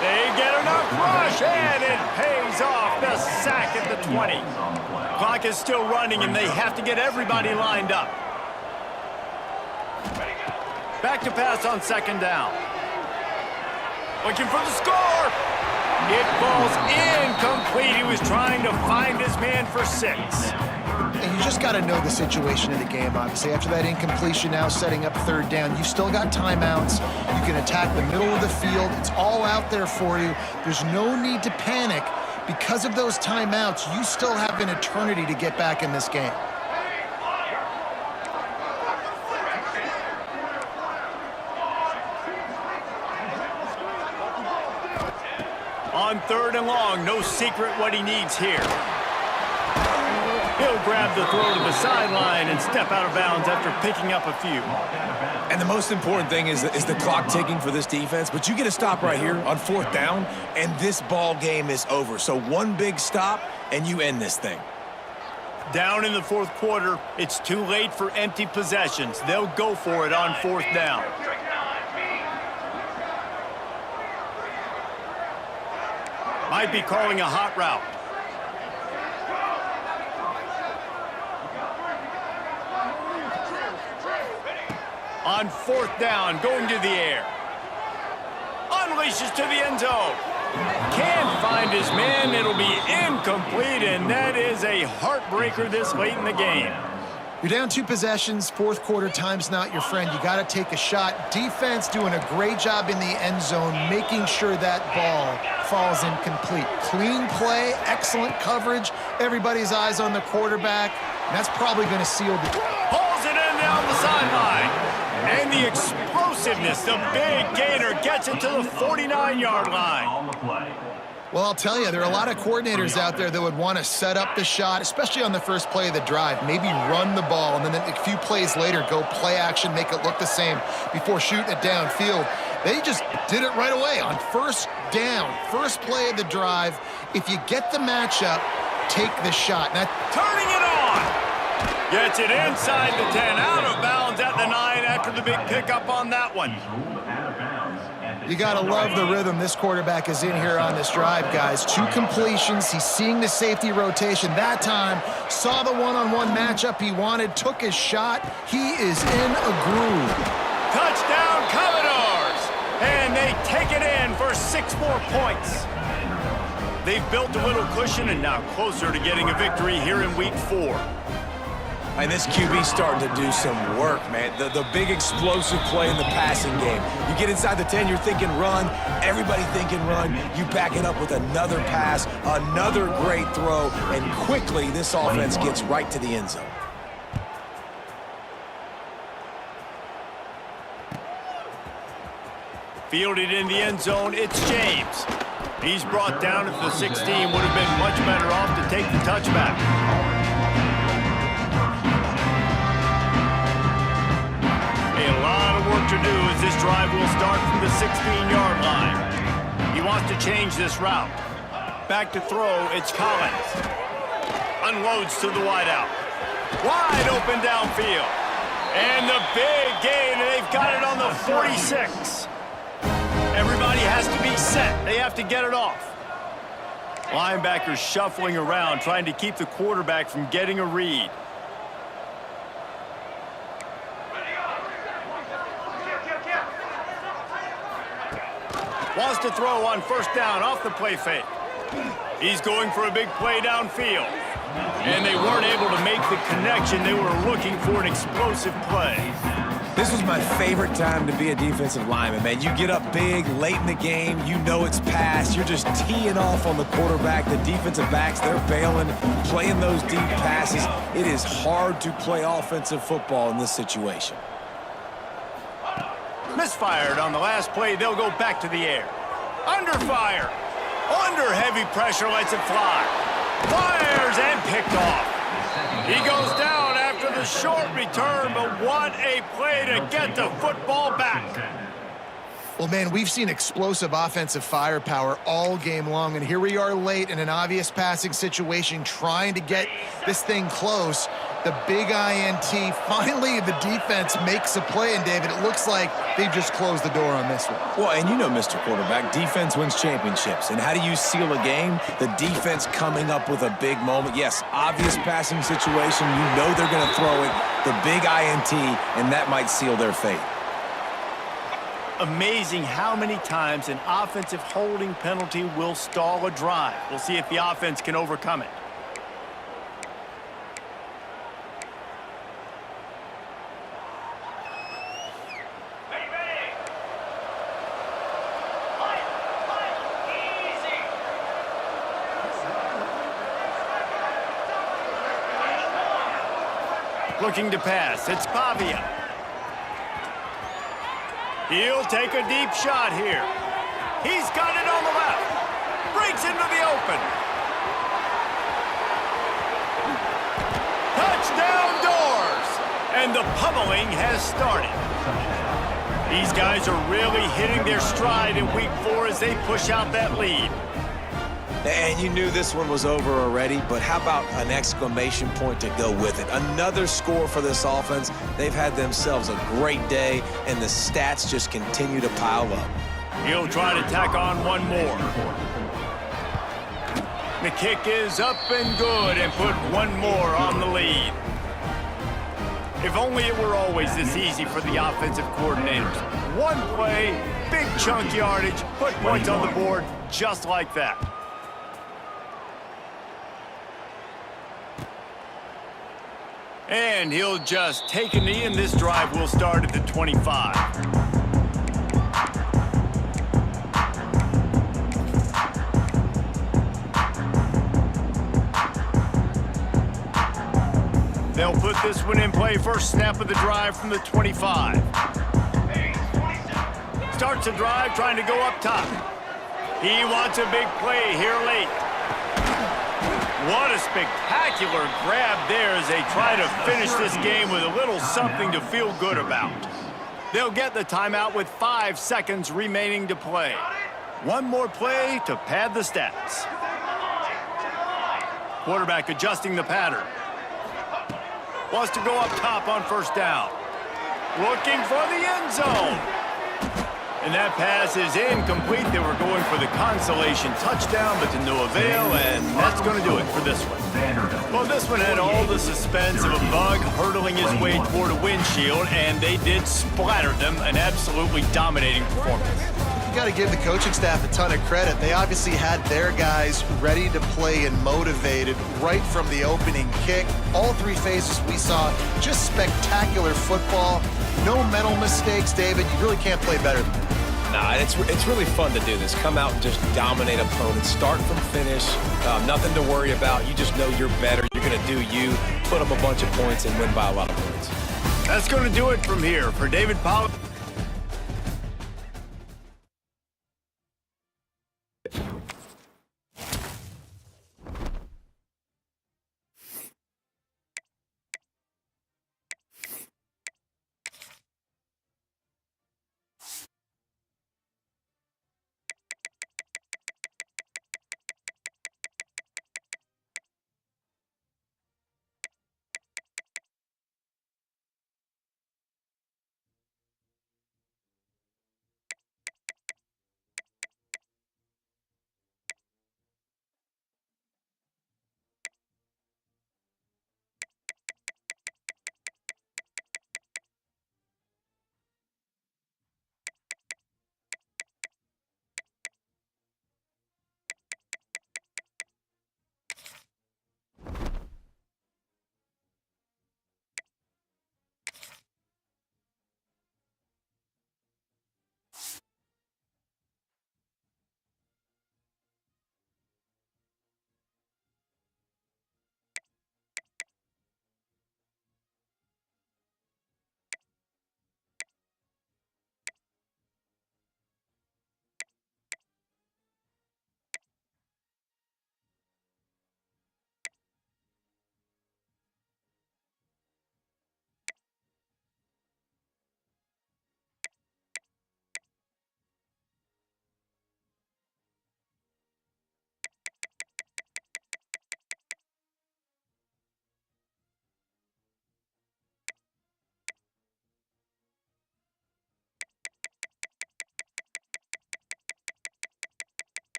They get enough rush, and it pays off. The sack at the 20. Clock is still running, and they have to get everybody lined up. Back to pass on second down. Looking for the score. It falls incomplete. He was trying to find his man for 6. And you just got to know the situation of the game, obviously. After that incompletion, now setting up third down, you've still got timeouts. You can attack the middle of the field. It's all out there for you. There's no need to panic. Because of those timeouts, you still have an eternity to get back in this game. On 3rd and long, no secret what he needs here. He'll grab the throw to the sideline and step out of bounds after picking up a few. And the most important thing is the clock ticking for this defense, but you get a stop right here on 4th down, and this ball game is over. So one big stop, and you end this thing. Down in the 4th quarter, it's too late for empty possessions. They'll go for it on 4th down. Might be calling a hot route. On 4th down, going to the air. Unleashes to the end zone. Can't find his man. It'll be incomplete, and that is a heartbreaker this late in the game. You're down 2 possessions, 4th quarter, time's not your friend. You got to take a shot. Defense doing a great job in the end zone, making sure that ball falls incomplete. Clean play, excellent coverage. Everybody's eyes on the quarterback. And that's probably going to seal the... Pulls it in down the sideline. And the explosiveness, the big gainer gets it to the 49-yard line. Well, I'll tell you, there are a lot of coordinators out there that would want to set up the shot, especially on the first play of the drive, maybe run the ball, and then a few plays later go play action, make it look the same before shooting it downfield. They just did it right away on 1st down, first play of the drive. If you get the matchup, take the shot. Now, turning it on. Gets it inside the 10, out of bounds at the 9 after the big pickup on that one. You got to love the rhythm this quarterback is in here on this drive, guys. 2 completions. He's seeing the safety rotation. That time, saw the one-on-one matchup he wanted, took his shot. He is in a groove. Touchdown, Commodores! And they take it in for 6 more points. They've built a little cushion and now closer to getting a victory here in Week 4. And this QB's starting to do some work, man. The big explosive play in the passing game. You get inside the 10, you're thinking run. Everybody thinking run. You back it up with another pass, another great throw, and quickly this offense gets right to the end zone. Fielded in the end zone, it's James. He's brought down at the 16. Would have been much better off to take the touchback. A lot of work to do as this drive will start from the 16-yard line. He wants to change this route. Back to throw, it's Collins. Unloads to the wideout. Wide open downfield. And the big gain, and they've got it on the 46. Everybody has to be set. They have to get it off. Linebackers shuffling around, trying to keep the quarterback from getting a read. Wants to throw on 1st down off the play fake. He's going for a big play downfield. And they weren't able to make the connection. They were looking for an explosive play. This was my favorite time to be a defensive lineman, man. You get up big, late in the game, you know it's past. You're just teeing off on the quarterback. The defensive backs, they're bailing, playing those deep passes. It is hard to play offensive football in this situation. Misfired on the last play. They'll go back to the air. Under fire. Under heavy pressure, lets it fly. Fires and picked off. He goes down after the short return, but what a play to get the football back. Well, man, we've seen explosive offensive firepower all game long, and here we are late in an obvious passing situation trying to get this thing close. The big INT, finally the defense makes a play, and David, it looks like they've just closed the door on this one. Well, and you know, Mr. Quarterback, defense wins championships. And how do you seal a game? The defense coming up with a big moment. Yes, obvious passing situation. You know they're going to throw it. The big INT, and that might seal their fate. Amazing how many times an offensive holding penalty will stall a drive. We'll see if the offense can overcome it. Looking to pass. It's Pavia. He'll take a deep shot here. He's got it on the left. Breaks into the open. Touchdown doors! And the pummeling has started. These guys are really hitting their stride in week 4 as they push out that lead. And you knew this one was over already, but how about an exclamation point to go with it? Another score for this offense. They've had themselves a great day, and the stats just continue to pile up. He'll try to tack on one more. The kick is up and good and put one more on the lead. If only it were always this easy for the offensive coordinators. One play, big chunk yardage, put points on the board just like that. And he'll just take a knee, and this drive will start at the 25. They'll put this one in play. First snap of the drive from the 25. Starts the drive trying to go up top. He wants a big play here late. What a spectacular grab there as they try to finish this game with a little something to feel good about. They'll get the timeout with 5 seconds remaining to play. One more play to pad the stats. Quarterback adjusting the pattern. Wants to go up top on first down. Looking for the end zone. And that pass is incomplete. They were going for the consolation touchdown, but to no avail, and that's going to do it for this one. Well, this one had all the suspense of a bug hurtling his way toward a windshield, and they did splatter them. An absolutely dominating performance. You got to give the coaching staff a ton of credit. They obviously had their guys ready to play and motivated right from the opening kick. All 3 phases we saw, just spectacular football. No mental mistakes, David. You really can't play better than that. Nah, it's really fun to do this. Come out and just dominate opponents. Start from finish. Nothing to worry about. You just know you're better. You're going to do you. Put up a bunch of points and win by a lot of points. That's going to do it from here. For David Pollack.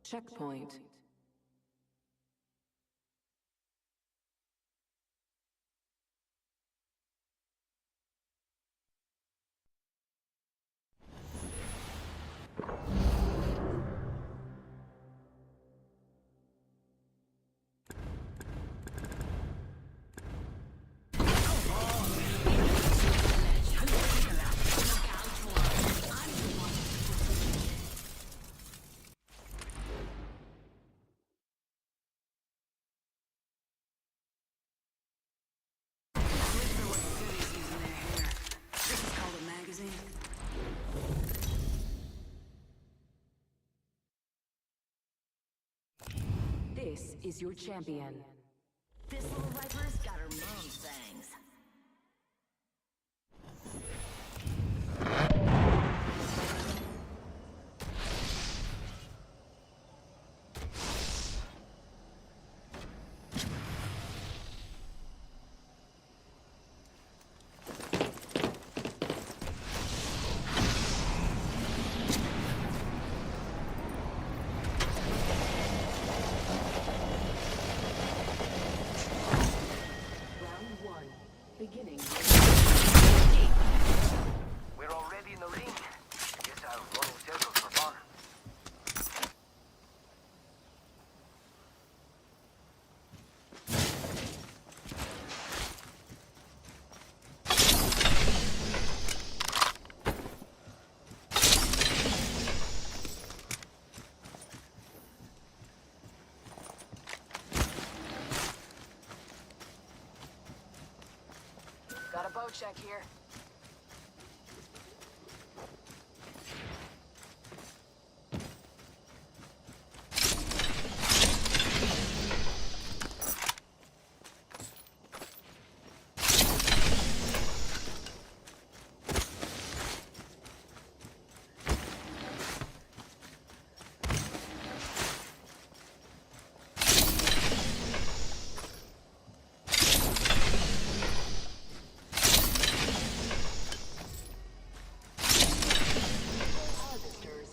Checkpoint. This is your champion. This little viper's got her mom's fangs. Beginning. We're already in the ring. Guess I'll run in circles for fun. Got a bow check here.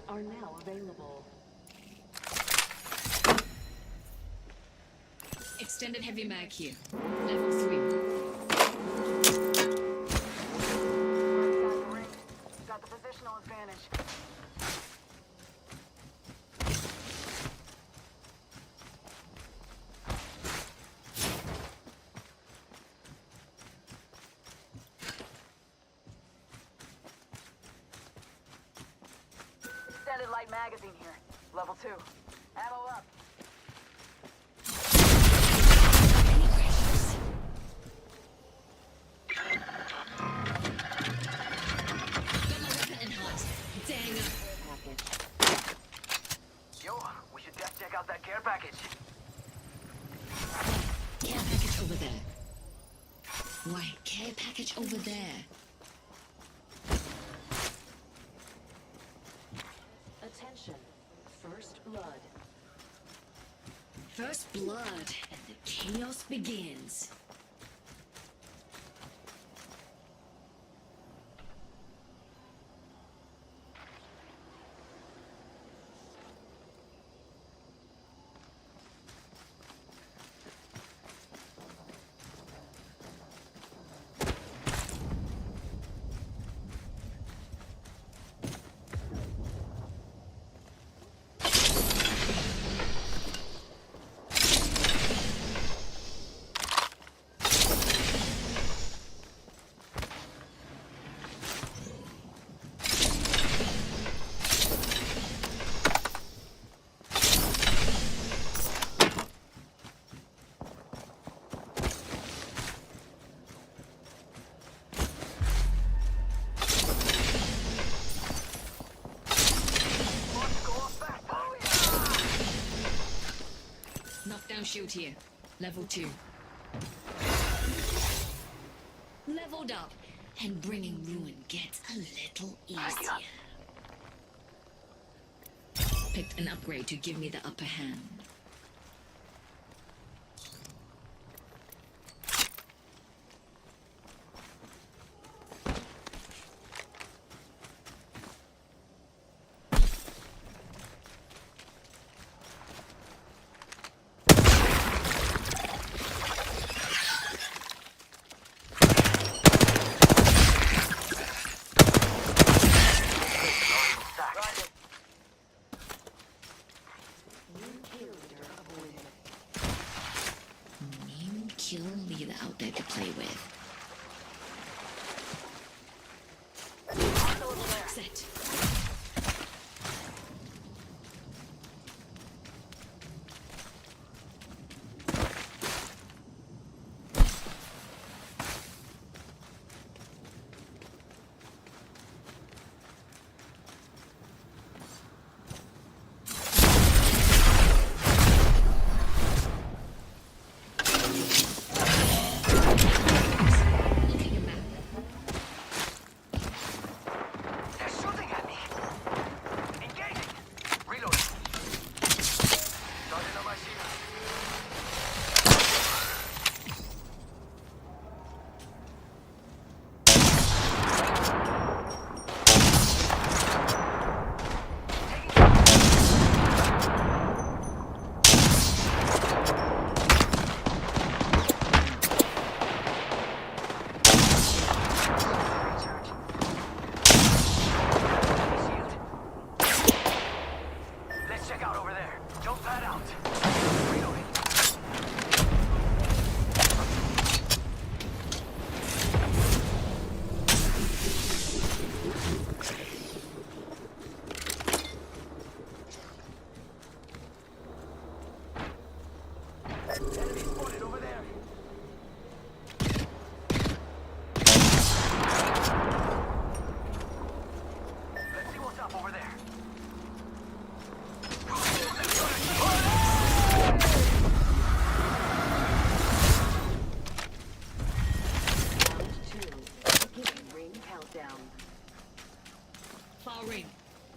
Are now available. Extended heavy mag here. Level 3. Got the ring. Got the positional advantage. Extended light magazine here. Level 2. Ammo up. Got my weapon enhanced. Dang up. Yo, we should just check out that care package. Care package over there. Why, care package over there. Attention. First blood. First blood, and the chaos begins. Knockdown shield here. Level 2. Leveled up, and bringing ruin gets a little easier. Picked an upgrade to give me the upper hand.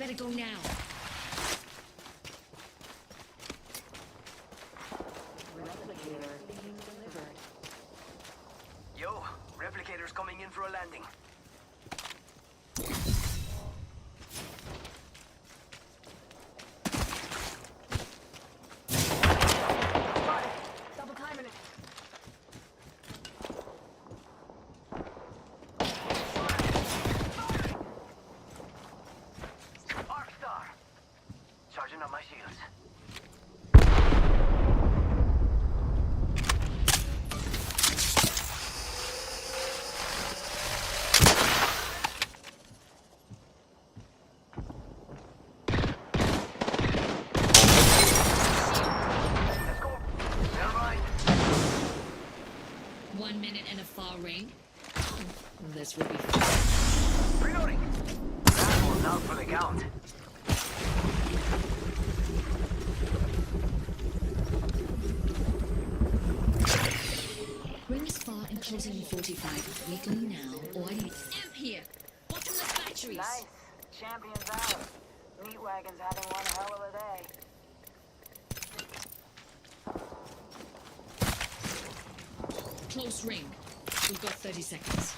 gotta go now. Replicator being delivered. Yo, replicator's coming in for a landing. Double timing it. Arcstar! Charging up my shields. Let's go. Never mind. 1 minute and a far ring. This would be fun. Reloading. That one's out for the count. Ring is far and closing in 45. We go now, or I need amp here. Bottom of batteries. Nice. Champion's out. Meat wagon's having one hell of a day. Close ring. We've got 30 seconds.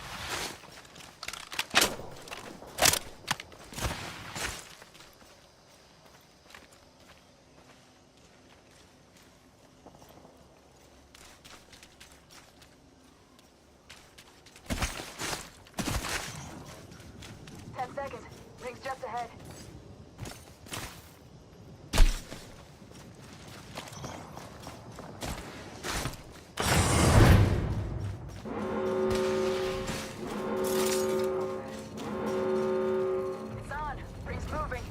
Seconds. Ring's just ahead. It's on. Ring's moving.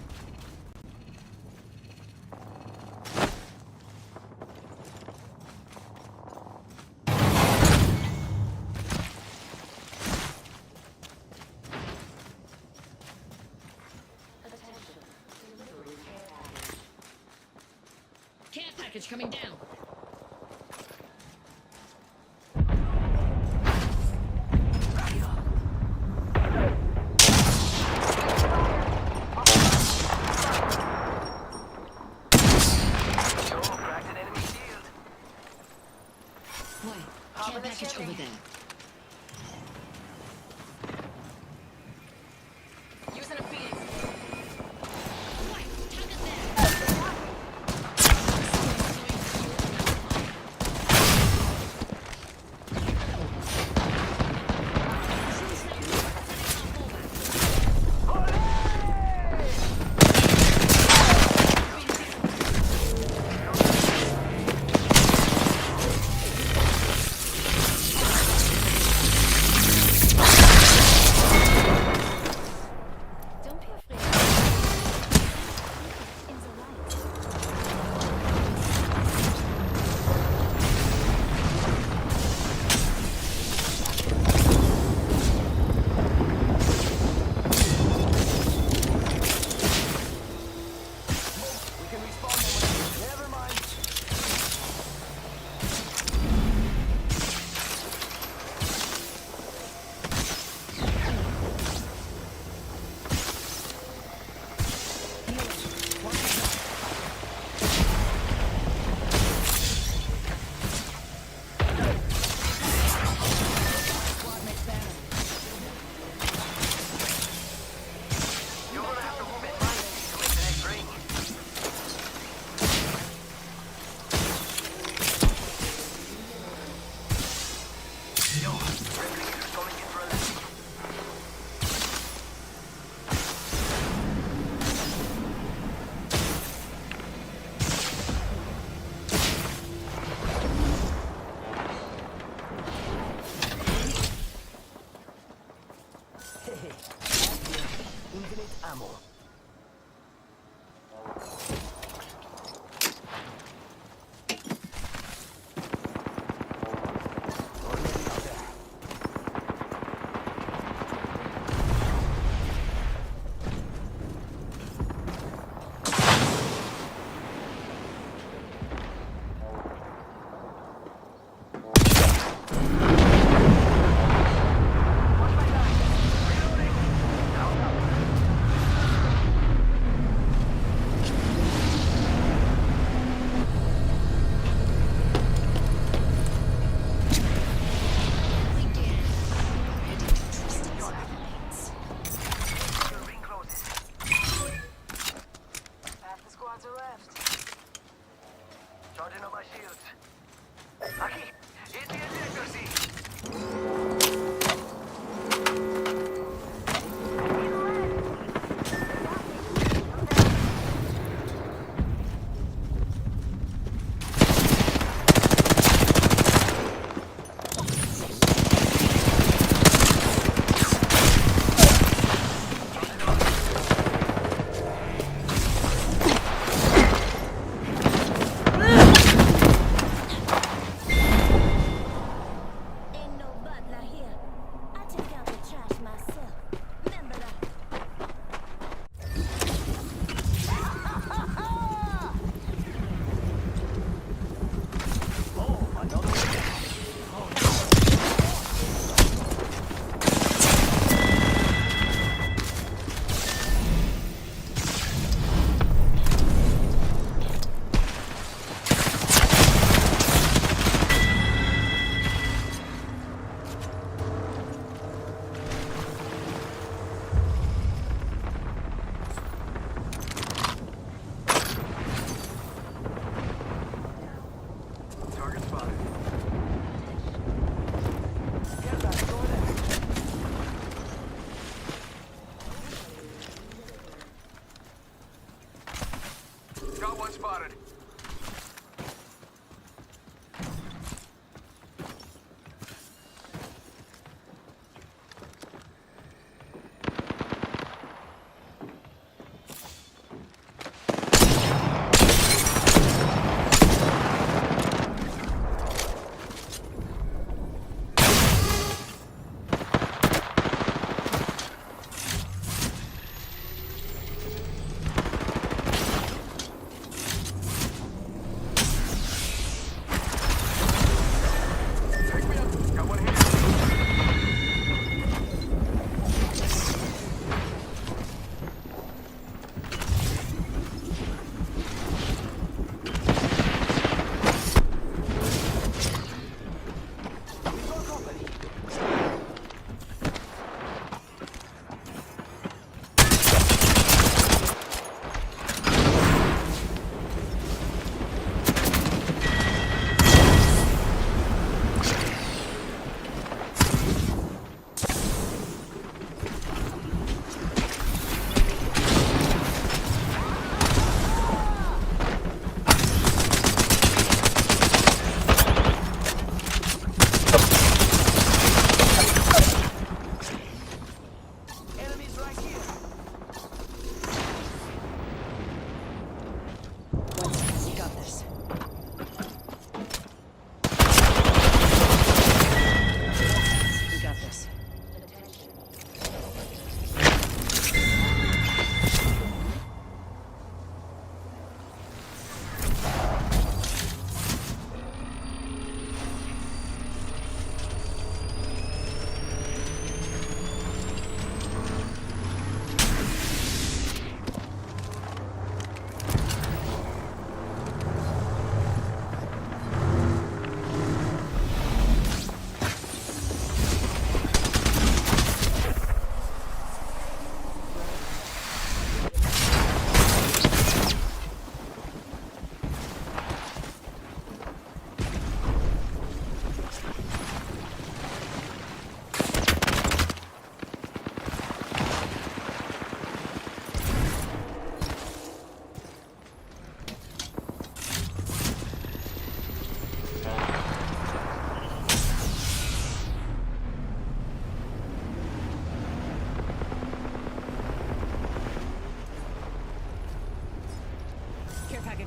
Care package coming down. Boy, care package over there. Using a Phoenix. Boy, target there. Don't be afraid. In the light. We can respawn them. Never mind. You're gonna have to move it mindfully to make the next ring. Yo, replicator's coming in for a landing. Infinite ammo. Watch my back. Reloading. Down, down.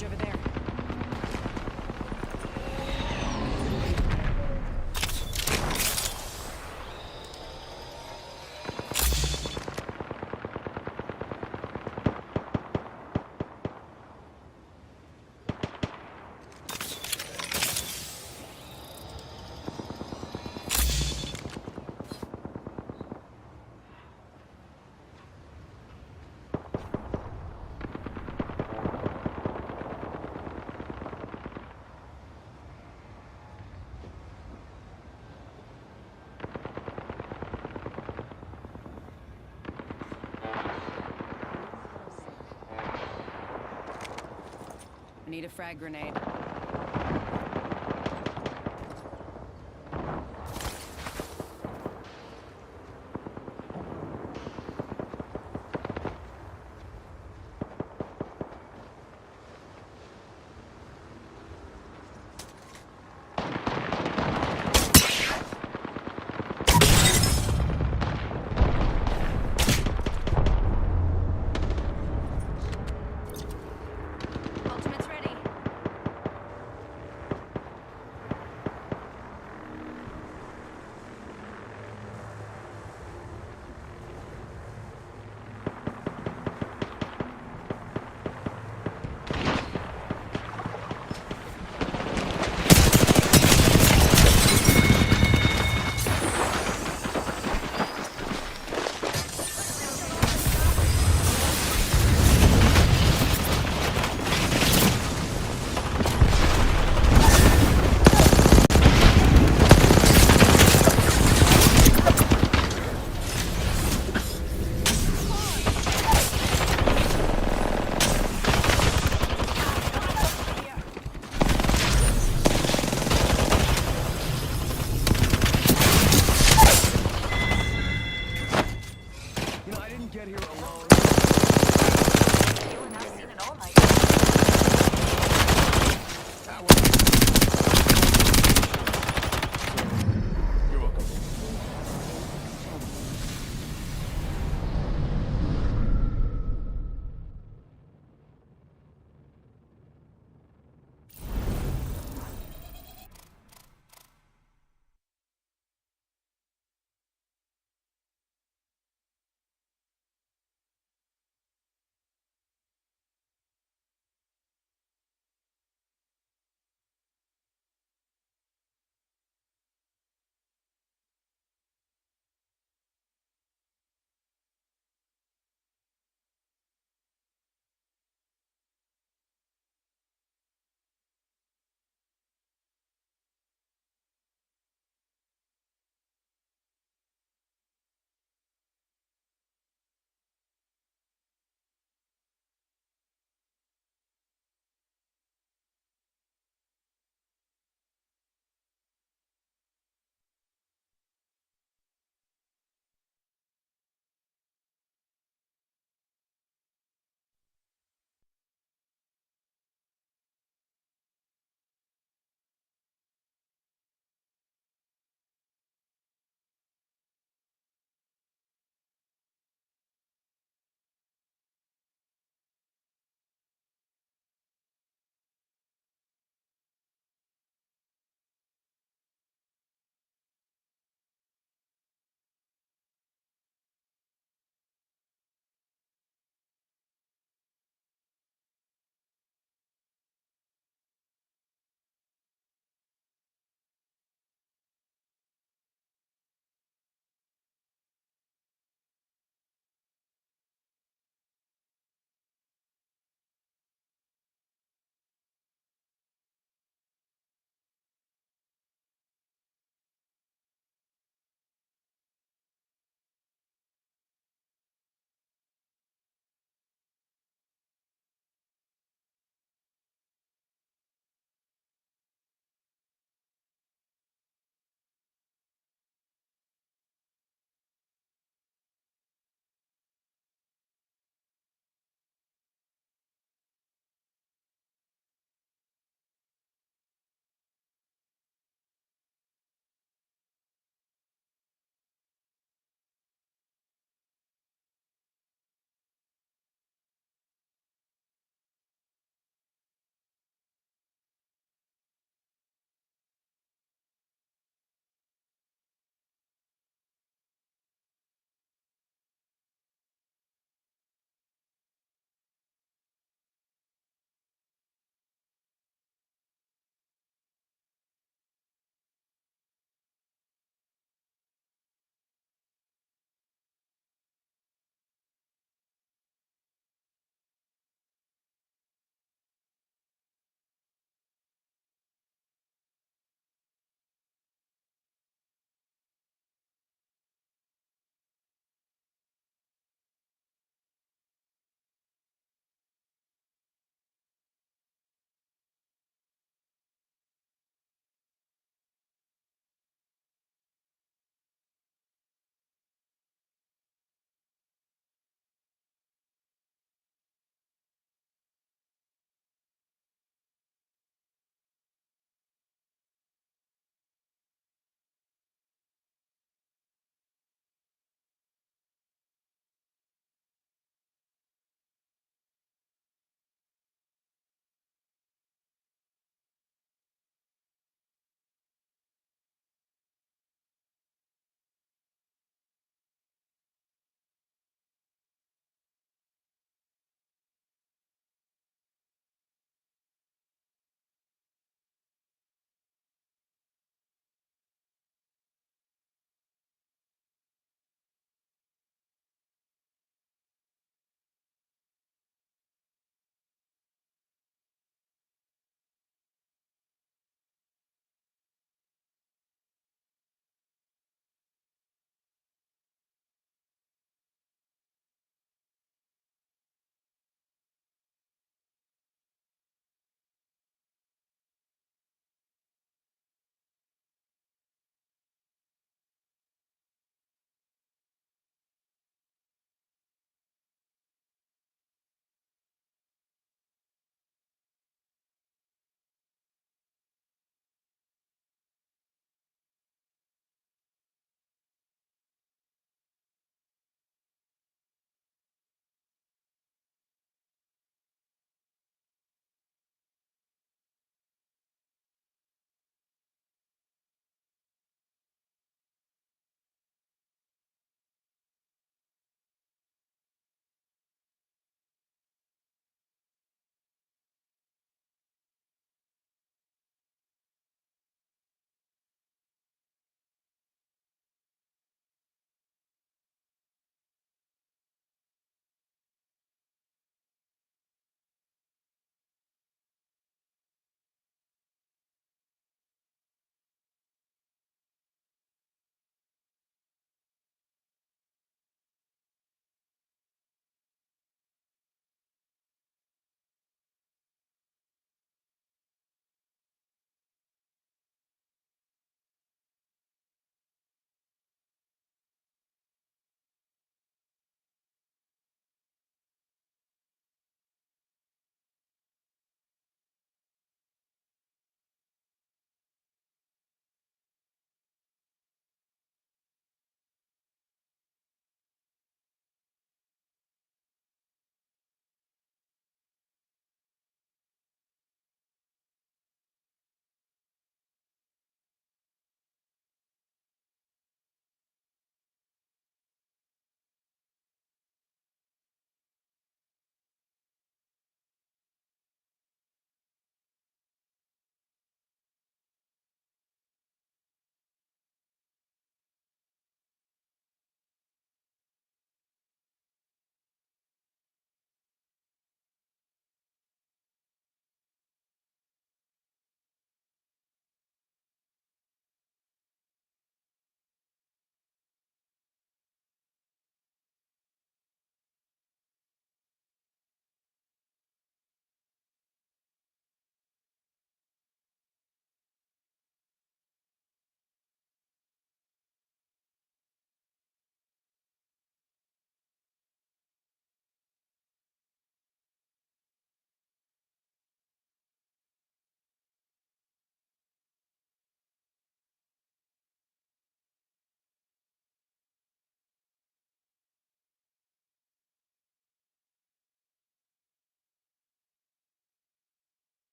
package over there. I need a frag grenade. Ultimate's ready. You know, I didn't get here alone.